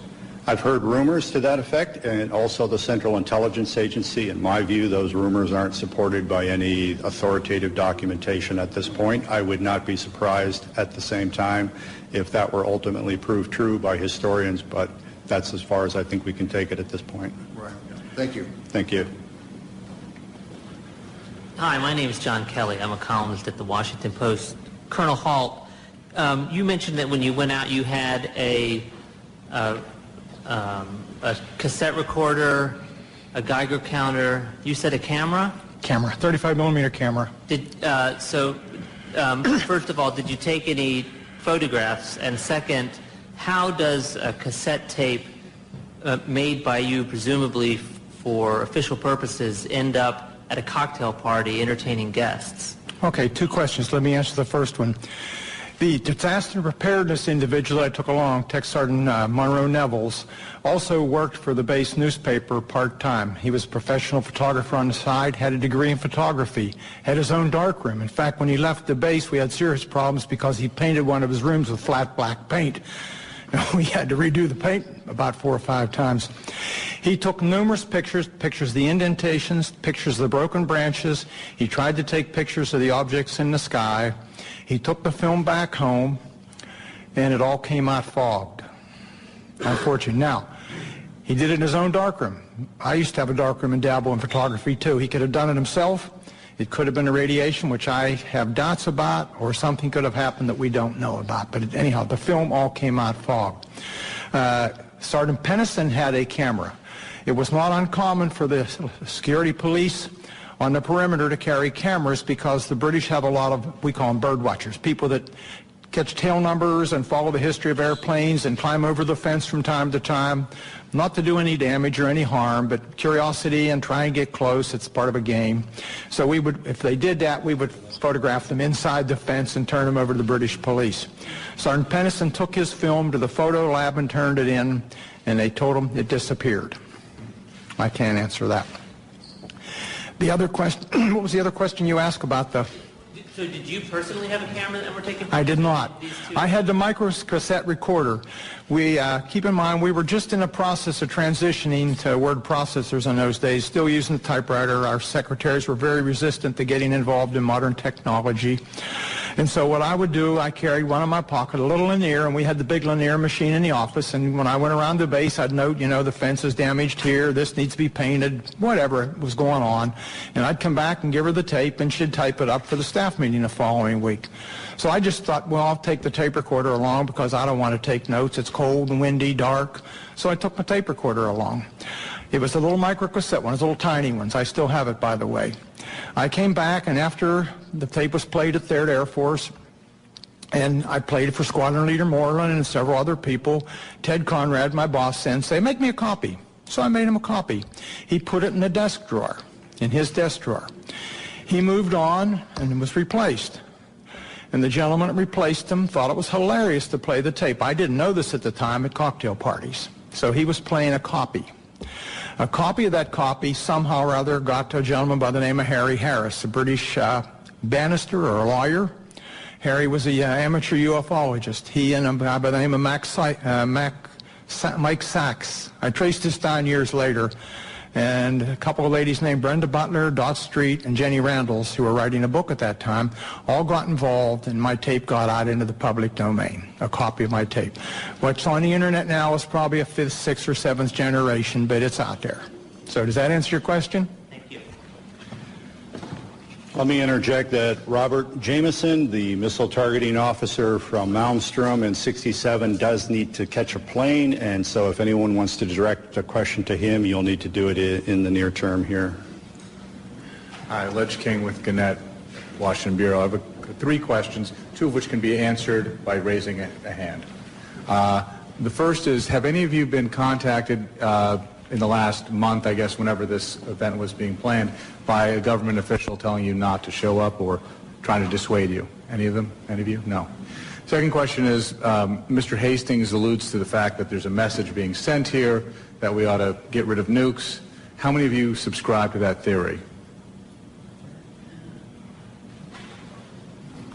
I've heard rumors to that effect, and also the Central Intelligence Agency. In my view, those rumors aren't supported by any authoritative documentation at this point. I would not be surprised at the same time if that were ultimately proved true by historians, but that's as far as I think we can take it at this point.
Right. Thank you.
Thank you.
Hi, my name is John Kelly. I'm a columnist at the Washington Post. Colonel Halt, you mentioned that when you went out you had a cassette recorder, a Geiger counter. You said a camera?
Camera, 35 millimeter camera.
First of all, did you take any photographs? And second, how does a cassette tape made by you, presumably for official purposes, end up at a cocktail party entertaining guests?
Okay, two questions. Let me answer the first one. The disaster preparedness individual I took along, Tech Sergeant Monroe Nevels, also worked for the base newspaper part-time. He was a professional photographer on the side, had a degree in photography, had his own darkroom. In fact, when he left the base, we had serious problems because he painted one of his rooms with flat black paint. We had to redo the paint about 4 or 5 times. He took numerous pictures of the indentations, pictures of the broken branches. He tried to take pictures of the objects in the sky. He took the film back home, and it all came out fogged. Unfortunately. Now, he did it in his own darkroom. I used to have a darkroom and dabble in photography, too. He could have done it himself. It could have been a radiation, which I have doubts about, or something could have happened that we don't know about. But anyhow, the film all came out fogged. Sergeant Pennison had a camera. It was not uncommon for the security police on the perimeter to carry cameras because the British have a lot of, we call them bird watchers, people that catch tail numbers and follow the history of airplanes and climb over the fence from time to time, not to do any damage or any harm, but curiosity and try and get close. It's part of a game. So we would, if they did that, we would photograph them inside the fence and turn them over to the British police. Sergeant Pennison took his film to the photo lab and turned it in, and they told him it disappeared. I can't answer that. The other question, what was the other question you asked about the...
So did you personally have a camera that were taking pictures?
I did not. I had the microcassette recorder. We, keep in mind, we were just in the process of transitioning to word processors in those days, still using the typewriter. Our secretaries were very resistant to getting involved in modern technology. And so what I would do, I carried one in my pocket, a little linear, and we had the big linear machine in the office, and when I went around the base, I'd note, you know, the fence is damaged here, this needs to be painted, whatever was going on. And I'd come back and give her the tape, and she'd type it up for the staff meeting the following week. So I just thought, well, I'll take the tape recorder along because I don't want to take notes. It's cold and windy, dark. So I took my tape recorder along. It was a little microcassette one, little tiny ones. I still have it, by the way. I came back, and after the tape was played at Third Air Force, and I played it for Squadron Leader Moreland and several other people, Ted Conrad, my boss, said, make me a copy. So I made him a copy. He put it in the desk drawer, in his desk drawer. He moved on, and it was replaced. And the gentleman that replaced him thought it was hilarious to play the tape. I didn't know this at the time at cocktail parties. So he was playing a copy. A copy of that copy somehow or other got to a gentleman by the name of Harry Harris, a British barrister or a lawyer. Harry was an amateur ufologist. He and a guy by the name of Mike Sachs. I traced this down years later. And a couple of ladies named Brenda Butler, Dot Street, and Jenny Randalls, who were writing a book at that time, all got involved, and my tape got out into the public domain, a copy of my tape. What's on the internet now is probably a 5th, 6th, or 7th generation, but it's out there. So does that answer your question?
Thank you.
Let me interject that Robert Jameson, the missile targeting officer from Malmstrom in 67, does need to catch a plane, and so if anyone wants to direct a question to him, you'll need to do it in the near term here.
Hi, Ledge King with Gannett, Washington Bureau. I have 3 questions, 2 of which can be answered by raising a hand. The first is, have any of you been contacted in the last month, I guess, whenever this event was being planned, by a government official telling you not to show up or trying to dissuade you? Any of them? Any of you? No. Second question is, Mr. Hastings alludes to the fact that there's a message being sent here that we ought to get rid of nukes. How many of you subscribe to that theory?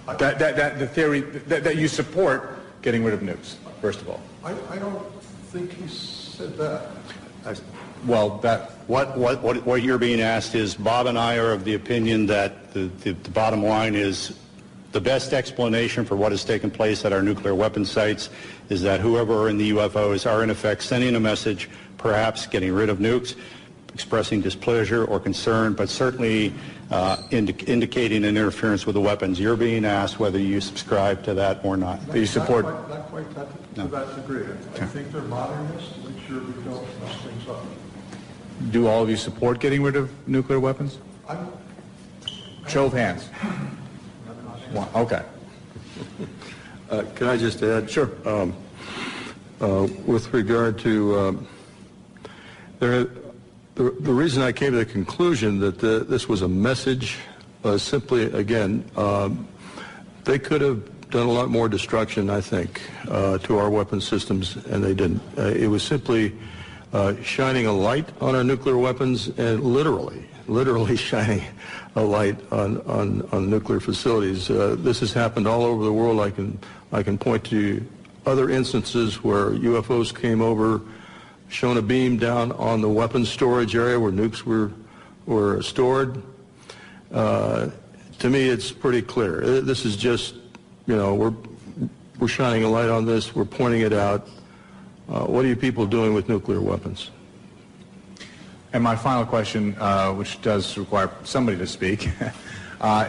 The theory that you support getting rid of nukes, first of all.
I don't think he said that.
Well, what you're being asked is, Bob and I are of the opinion that the bottom line is the best explanation for what has taken place at our nuclear weapon sites is that whoever are in the UFOs are in effect sending a message, perhaps getting rid of nukes, expressing displeasure or concern, but certainly indicating an interference with the weapons. You're being asked whether you subscribe to that or not.
Do you support? Not quite to that degree. I think they're modernists to make sure we don't mess things up.
Do all of you support getting rid of nuclear weapons? Show of hands. One. Okay.
Can I just add?
Sure.
with regard to the reason I came to the conclusion that this was a message was simply, again, they could have done a lot more destruction, I think, to our weapon systems, and they didn't. It was simply shining a light on our nuclear weapons and literally shining a light on nuclear facilities. This has happened all over the world. I can point to other instances where UFOs came over, shone a beam down on the weapons storage area where nukes were stored. To me, it's pretty clear. This is just, we're shining a light on this. We're pointing it out. What are you people doing with nuclear weapons?
And my final question, which does require somebody to speak,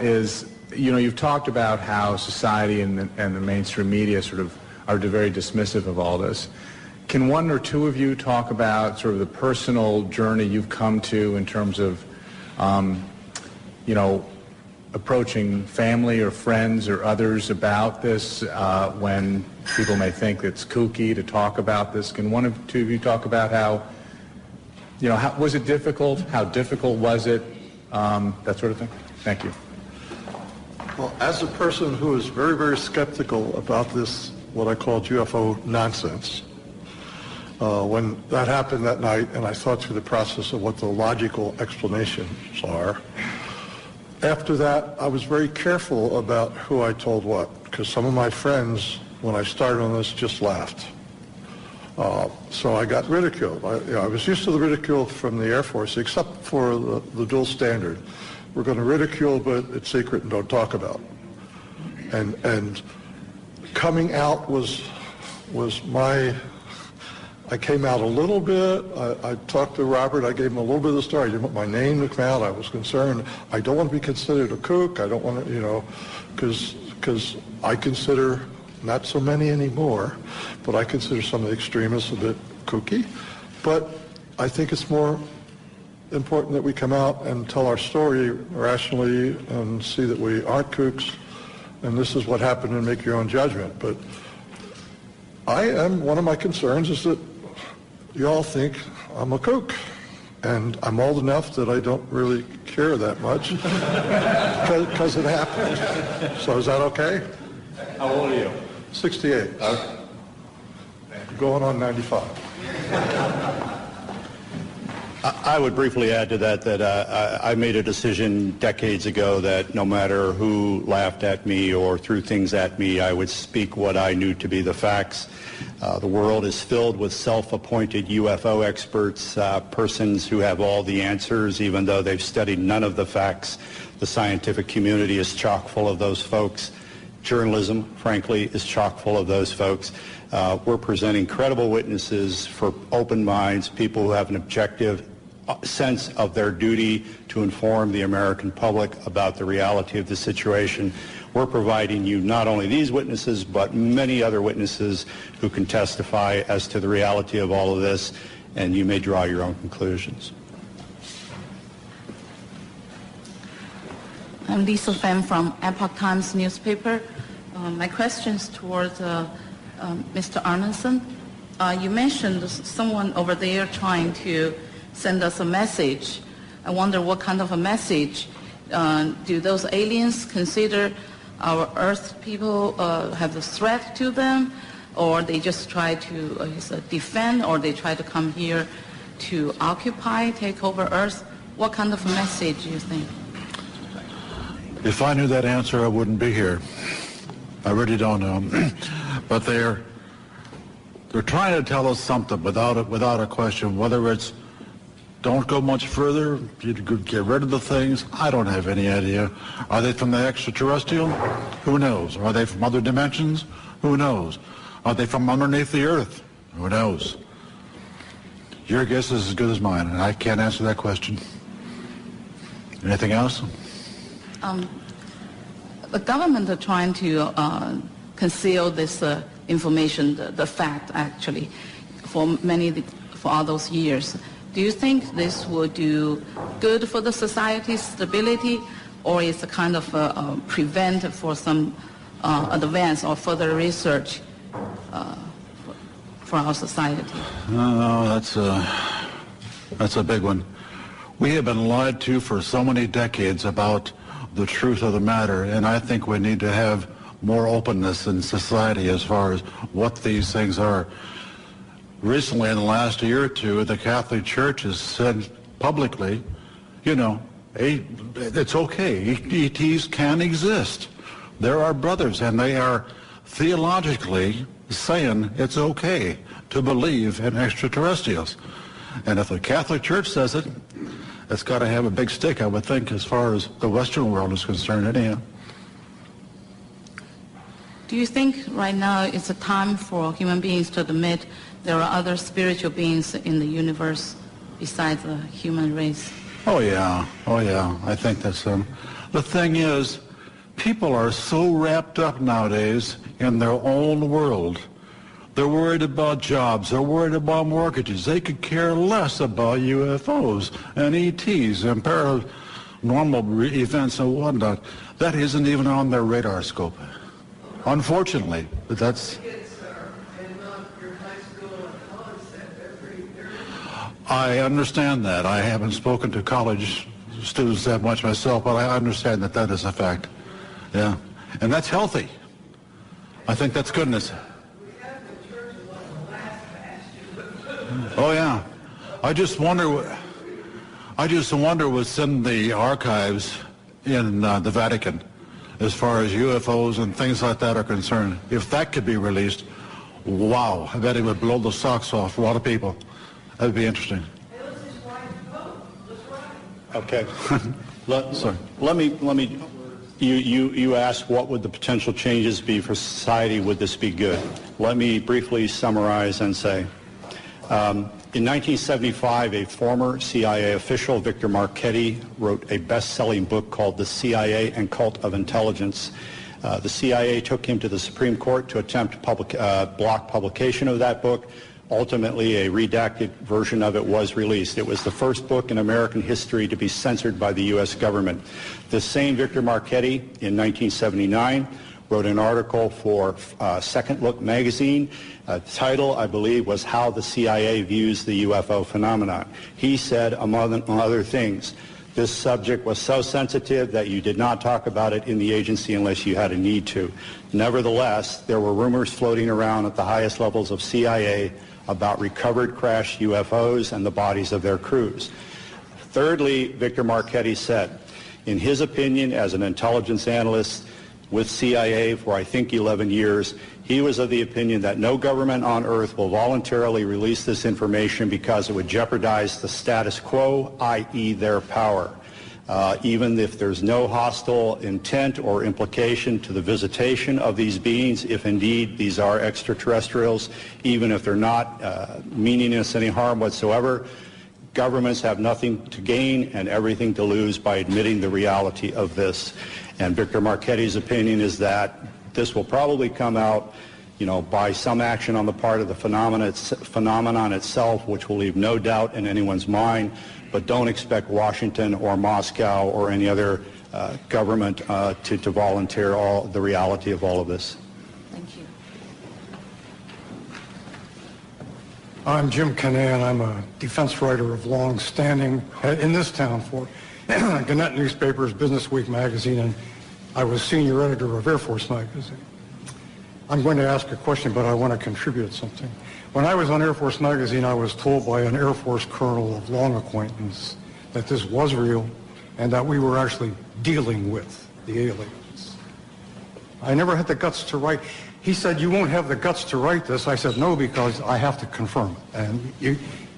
is, you've talked about how society and the mainstream media sort of are very dismissive of all this. Can one or two of you talk about sort of the personal journey you've come to in terms of, approaching family or friends or others about this when people may think it's kooky to talk about this? Can one or two of you talk about how was it difficult? How difficult was it? That sort of thing. Thank you.
Well, as a person who is very, very skeptical about this, what I call UFO nonsense, when that happened that night and I thought through the process of what the logical explanations are, after that I was very careful about who I told what, because some of my friends, when I started on this, just laughed. So I got ridiculed. I was used to the ridicule from the Air Force, except for the dual standard. We're going to ridicule, but it's secret and don't talk about. And coming out was my. I came out a little bit. I talked to Robert. I gave him a little bit of the story. I didn't want my name to come out. I was concerned. I don't want to be considered a kook. I don't want to, because I consider. Not so many anymore, but I consider some of the extremists a bit kooky. But I think it's more important that we come out and tell our story rationally and see that we aren't kooks, and this is what happened, and make your own judgment. But one of my concerns is that you all think I'm a kook, and I'm old enough that I don't really care that much because it happened. So is that okay?
How old are you?
68.
Okay.
Going on 95.
I would briefly add to that I made a decision decades ago that no matter who laughed at me or threw things at me, I would speak what I knew to be the facts. The world is filled with self-appointed UFO experts, persons who have all the answers, even though they've studied none of the facts. The scientific community is chock full of those folks. Journalism, frankly, is chock full of those folks. We're presenting credible witnesses for open minds, people who have an objective sense of their duty to inform the American public about the reality of the situation. We're providing you not only these witnesses, but many other witnesses who can testify as to the reality of all of this, and you may draw your own conclusions.
I'm Lisa Pham from Epoch Times newspaper. My question is towards Mr. Arneson. You mentioned someone over there trying to send us a message. I wonder what kind of a message. Do those aliens consider our Earth people have a threat to them, or they just try to defend, or they try to come here to occupy, take over Earth? What kind of a message do you think?
If I knew that answer, I wouldn't be here. I really don't know. But they're trying to tell us something without a question. Whether it's don't go much further, you get rid of the things, I don't have any idea. Are they from the extraterrestrial? Who knows? Are they from other dimensions? Who knows? Are they from underneath the Earth? Who knows? Your guess is as good as mine, and I can't answer that question. Anything else?
The government are trying to conceal this information, the fact actually, for all those years. Do you think this will do good for the society's stability, or is a kind of prevent for some advance or further research for our society?
No, that's a big one. We have been lied to for so many decades about the truth of the matter, and I think we need to have more openness in society as far as what these things are. Recently, in the last year or two, the Catholic Church has said publicly, you know, hey, it's okay. ETs can exist. They're our brothers, and they are theologically saying it's okay to believe in extraterrestrials. And if the Catholic Church says it, it's got to have a big stick, I would think, as far as the Western world is concerned, anyhow.
Do you think right now it's a time for human beings to admit there are other spiritual beings in the universe besides the human race?
Oh yeah. I think that's the thing is, people are so wrapped up nowadays in their own world. They're worried about jobs. They're worried about mortgages. They could care less about UFOs and ETs and paranormal events and whatnot. That isn't even on their radar scope. Unfortunately, but that's... I understand that. I haven't spoken to college students that much myself, but I understand that is a fact. Yeah. And that's healthy. I think that's goodness. Oh, yeah. I just wonder what's in the archives in the Vatican as far as UFOs and things like that are concerned. If that could be released, wow, I bet it would blow the socks off a lot of people. That would be interesting.
Okay. Let me. You asked what would the potential changes be for society? Would this be good? Let me briefly summarize and say, in 1975, a former CIA official, Victor Marchetti, wrote a best-selling book called The CIA and Cult of Intelligence. The CIA took him to the Supreme Court to attempt block publication of that book. Ultimately, a redacted version of it was released. It was the first book in American history to be censored by the U.S. government. This same Victor Marchetti, in 1979, wrote an article for Second Look magazine. The title, I believe, was How the CIA Views the UFO Phenomenon. He said, among other things, this subject was so sensitive that you did not talk about it in the agency unless you had a need to. Nevertheless, there were rumors floating around at the highest levels of CIA about recovered crashed UFOs and the bodies of their crews. Thirdly, Victor Marchetti said, in his opinion, as an intelligence analyst with CIA for I think 11 years, he was of the opinion that no government on earth will voluntarily release this information because it would jeopardize the status quo, i.e. their power. Even if there's no hostile intent or implication to the visitation of these beings, if indeed these are extraterrestrials, even if they're not meaning us any harm whatsoever, governments have nothing to gain and everything to lose by admitting the reality of this. And Victor Marchetti's opinion is that this will probably come out, by some action on the part of the phenomenon itself, which will leave no doubt in anyone's mind. But don't expect Washington or Moscow or any other government to volunteer the reality of all of this.
Thank you.
I'm Jim Canan. I'm a defense writer of long standing in this town for Gannett Newspaper's Business Week magazine, and I was senior editor of Air Force magazine. I'm going to ask a question, but I want to contribute something. When I was on Air Force magazine, I was told by an Air Force colonel of long acquaintance that this was real and that we were actually dealing with the aliens. I never had the guts to write. He said, you won't have the guts to write this. I said, no, because I have to confirm it. And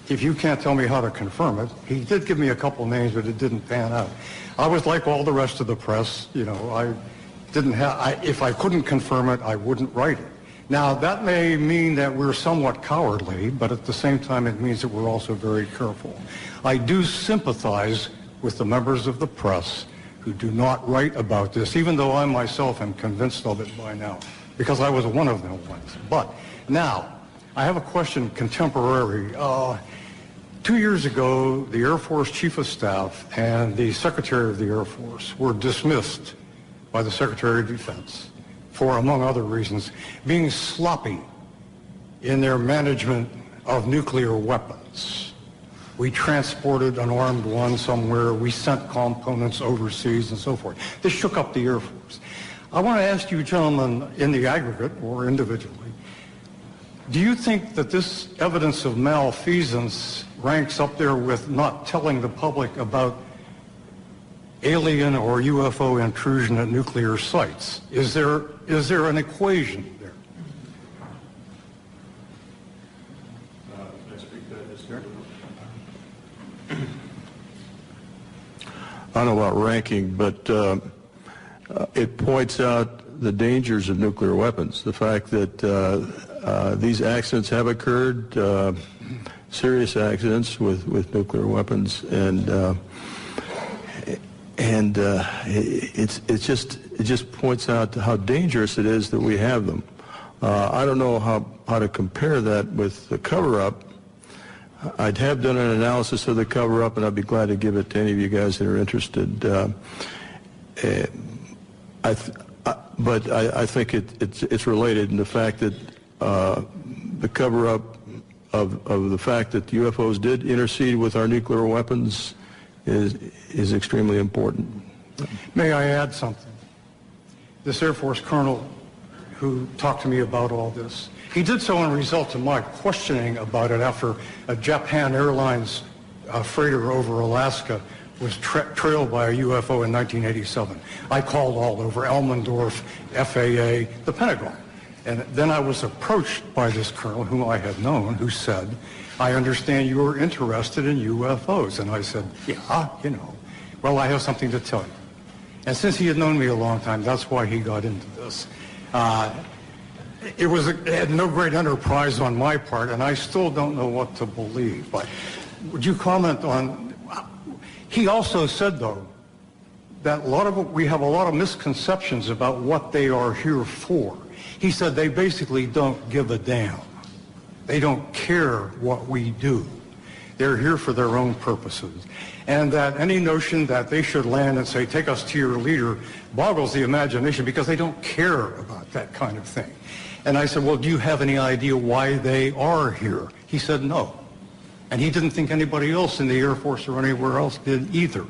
if you can't tell me how to confirm it, he did give me a couple names, but it didn't pan out. I was like all the rest of the press, if I couldn't confirm it, I wouldn't write it. Now, that may mean that we're somewhat cowardly, but at the same time, it means that we're also very careful. I do sympathize with the members of the press who do not write about this, even though I myself am convinced of it by now, because I was one of them once. But now, I have a question contemporary. 2 years ago, the Air Force Chief of Staff and the Secretary of the Air Force were dismissed by the Secretary of Defense for, among other reasons, being sloppy in their management of nuclear weapons. We transported an armed one somewhere. We sent components overseas and so forth. This shook up the Air Force. I want to ask you gentlemen in the aggregate or individually, do you think that this evidence of malfeasance ranks up there with not telling the public about alien or UFO intrusion at nuclear sites? Is there an equation there?
I don't know about ranking, but it points out the dangers of nuclear weapons. The fact that these accidents have occurred, serious accidents with nuclear weapons, and it just points out how dangerous it is that we have them. I don't know how to compare that with the cover-up. I'd have done an analysis of the cover-up, and I'd be glad to give it to any of you guys that are interested. But I think it's related in the fact that the cover-up of the fact that UFOs did intercede with our nuclear weapons is extremely important.
May I add something? This Air Force colonel who talked to me about all this, he did so in result to my questioning about it after a Japan Airlines freighter over Alaska was trailed by a UFO in 1987. I called all over Elmendorf, FAA, the Pentagon. And then I was approached by this colonel whom I had known who said, I understand you are interested in UFOs. And I said, yeah, you know. Well, I have something to tell you. And since he had known me a long time, that's why he got into this. It had no great enterprise on my part, and I still don't know what to believe. But would you comment on... He also said, though, that we have a lot of misconceptions about what they are here for. He said they basically don't give a damn. They don't care what we do. They're here for their own purposes. And that any notion that they should land and say, take us to your leader, boggles the imagination because they don't care about that kind of thing. And I said, well, do you have any idea why they are here? He said, no. And he didn't think anybody else in the Air Force or anywhere else did either.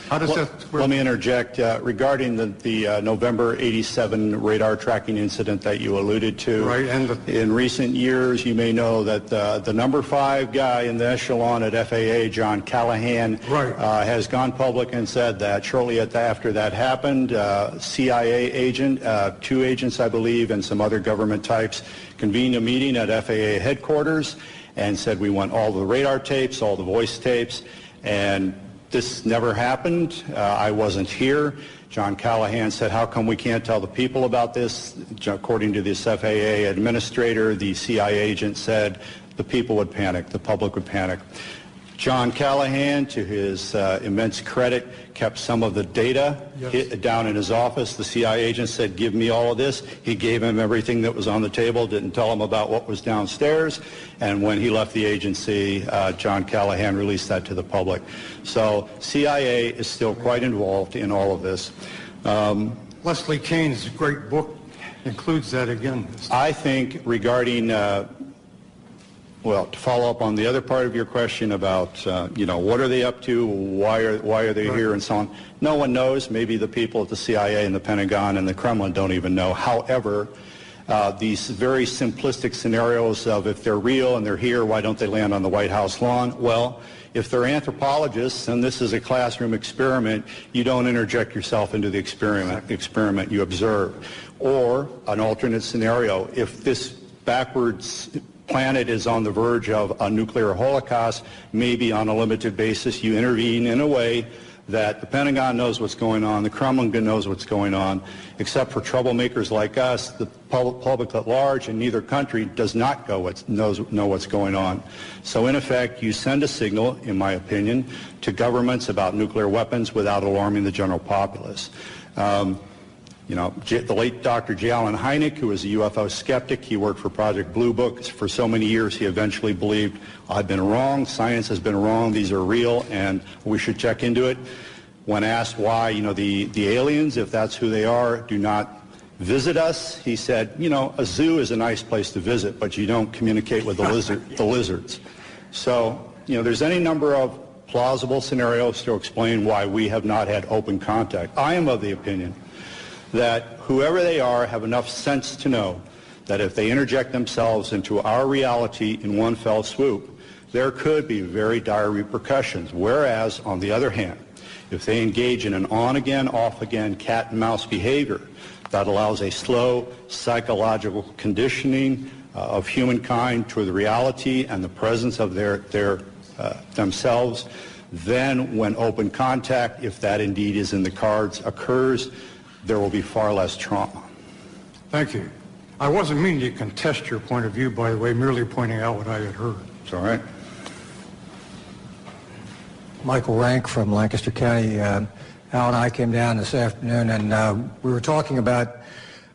How does that...
Let me interject. Regarding the November 87 radar tracking incident that you alluded to,
right, and
in recent years, you may know that the number 5 guy in the echelon at FAA, John Callahan, has gone public and said that shortly after that happened, CIA agent, 2 agents, I believe, and some other government types convened a meeting at FAA headquarters and said we want all the radar tapes, all the voice tapes, and this never happened. I wasn't here. John Callahan said, how come we can't tell the people about this? According to this FAA administrator, the CIA agent said the people would panic, the public would panic. John Callahan, to his immense credit, kept some of the data down in his office. The CIA agent said, give me all of this. He gave him everything that was on the table, didn't tell him about what was downstairs. And when he left the agency, John Callahan released that to the public. So CIA is still quite involved in all of this.
Leslie Kane's great book includes that again.
I think regarding... well, to follow up on the other part of your question about, what are they up to, why are they here, and so on, no one knows. Maybe the people at the CIA and the Pentagon and the Kremlin don't even know. However, these very simplistic scenarios of if they're real and they're here, why don't they land on the White House lawn? Well, if they're anthropologists and this is a classroom experiment, you don't interject yourself into the experiment, you observe. Or an alternate scenario, if this backwards planet is on the verge of a nuclear holocaust, maybe on a limited basis you intervene in a way that the Pentagon knows what's going on, the Kremlin knows what's going on, except for troublemakers like us, the public at large in neither country does not know what's going on. So in effect, you send a signal, in my opinion, to governments about nuclear weapons without alarming the general populace. The late Dr. J. Allen Hynek, who was a UFO skeptic, he worked for Project Blue Book. For so many years, he eventually believed, I've been wrong, science has been wrong, these are real, and we should check into it. When asked why, the aliens, if that's who they are, do not visit us. He said, you know, a zoo is a nice place to visit, but you don't communicate with the lizards. So, you know, there's any number of plausible scenarios to explain why we have not had open contact. I am of the opinion that whoever they are have enough sense to know that if they interject themselves into our reality in one fell swoop, there could be very dire repercussions. Whereas, on the other hand, if they engage in an on-again, off-again cat-and-mouse behavior that allows a slow psychological conditioning of humankind to the reality and the presence of themselves, then when open contact, if that indeed is in the cards, occurs, there will be far less trauma.
Thank you. I wasn't meaning to contest your point of view, by the way, merely pointing out what I had heard.
It's all right.
Michael Rank from Lancaster County. Al and I came down this afternoon, and we were talking about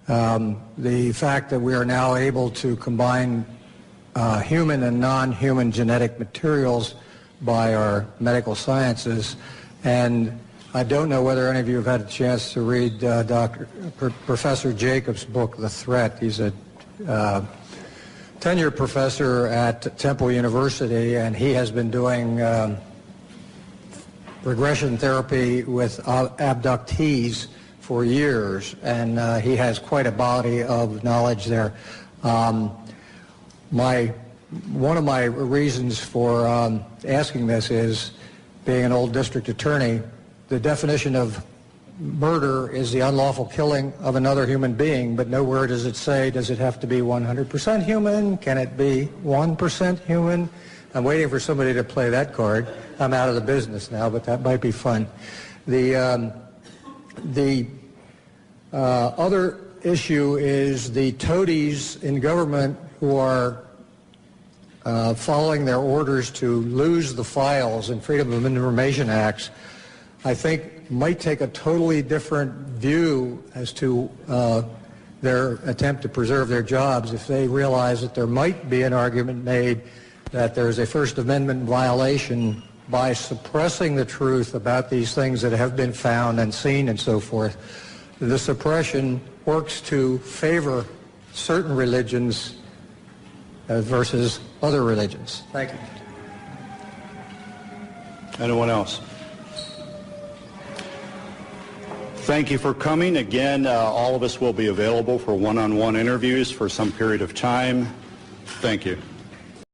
the fact that we are now able to combine human and non-human genetic materials by our medical sciences. And I don't know whether any of you have had a chance to read Professor Jacobs' book, The Threat. He's a tenured professor at Temple University, and he has been doing regression therapy with abductees for years, and he has quite a body of knowledge there. One of my reasons for asking this is, being an old district attorney, the definition of murder is the unlawful killing of another human being, but nowhere does it say, does it have to be 100% human? Can it be 1% human? I'm waiting for somebody to play that card. I'm out of the business now, but that might be fun. The other issue is the toadies in government who are following their orders to lose the files in Freedom of Information Acts, I think might take a totally different view as to their attempt to preserve their jobs if they realize that there might be an argument made that there's a First Amendment violation by suppressing the truth about these things that have been found and seen and so forth. The suppression works to favor certain religions versus other religions. Thank you.
Anyone else? Thank you for coming. Again, all of us will be available for one-on-one interviews for some period of time. Thank you.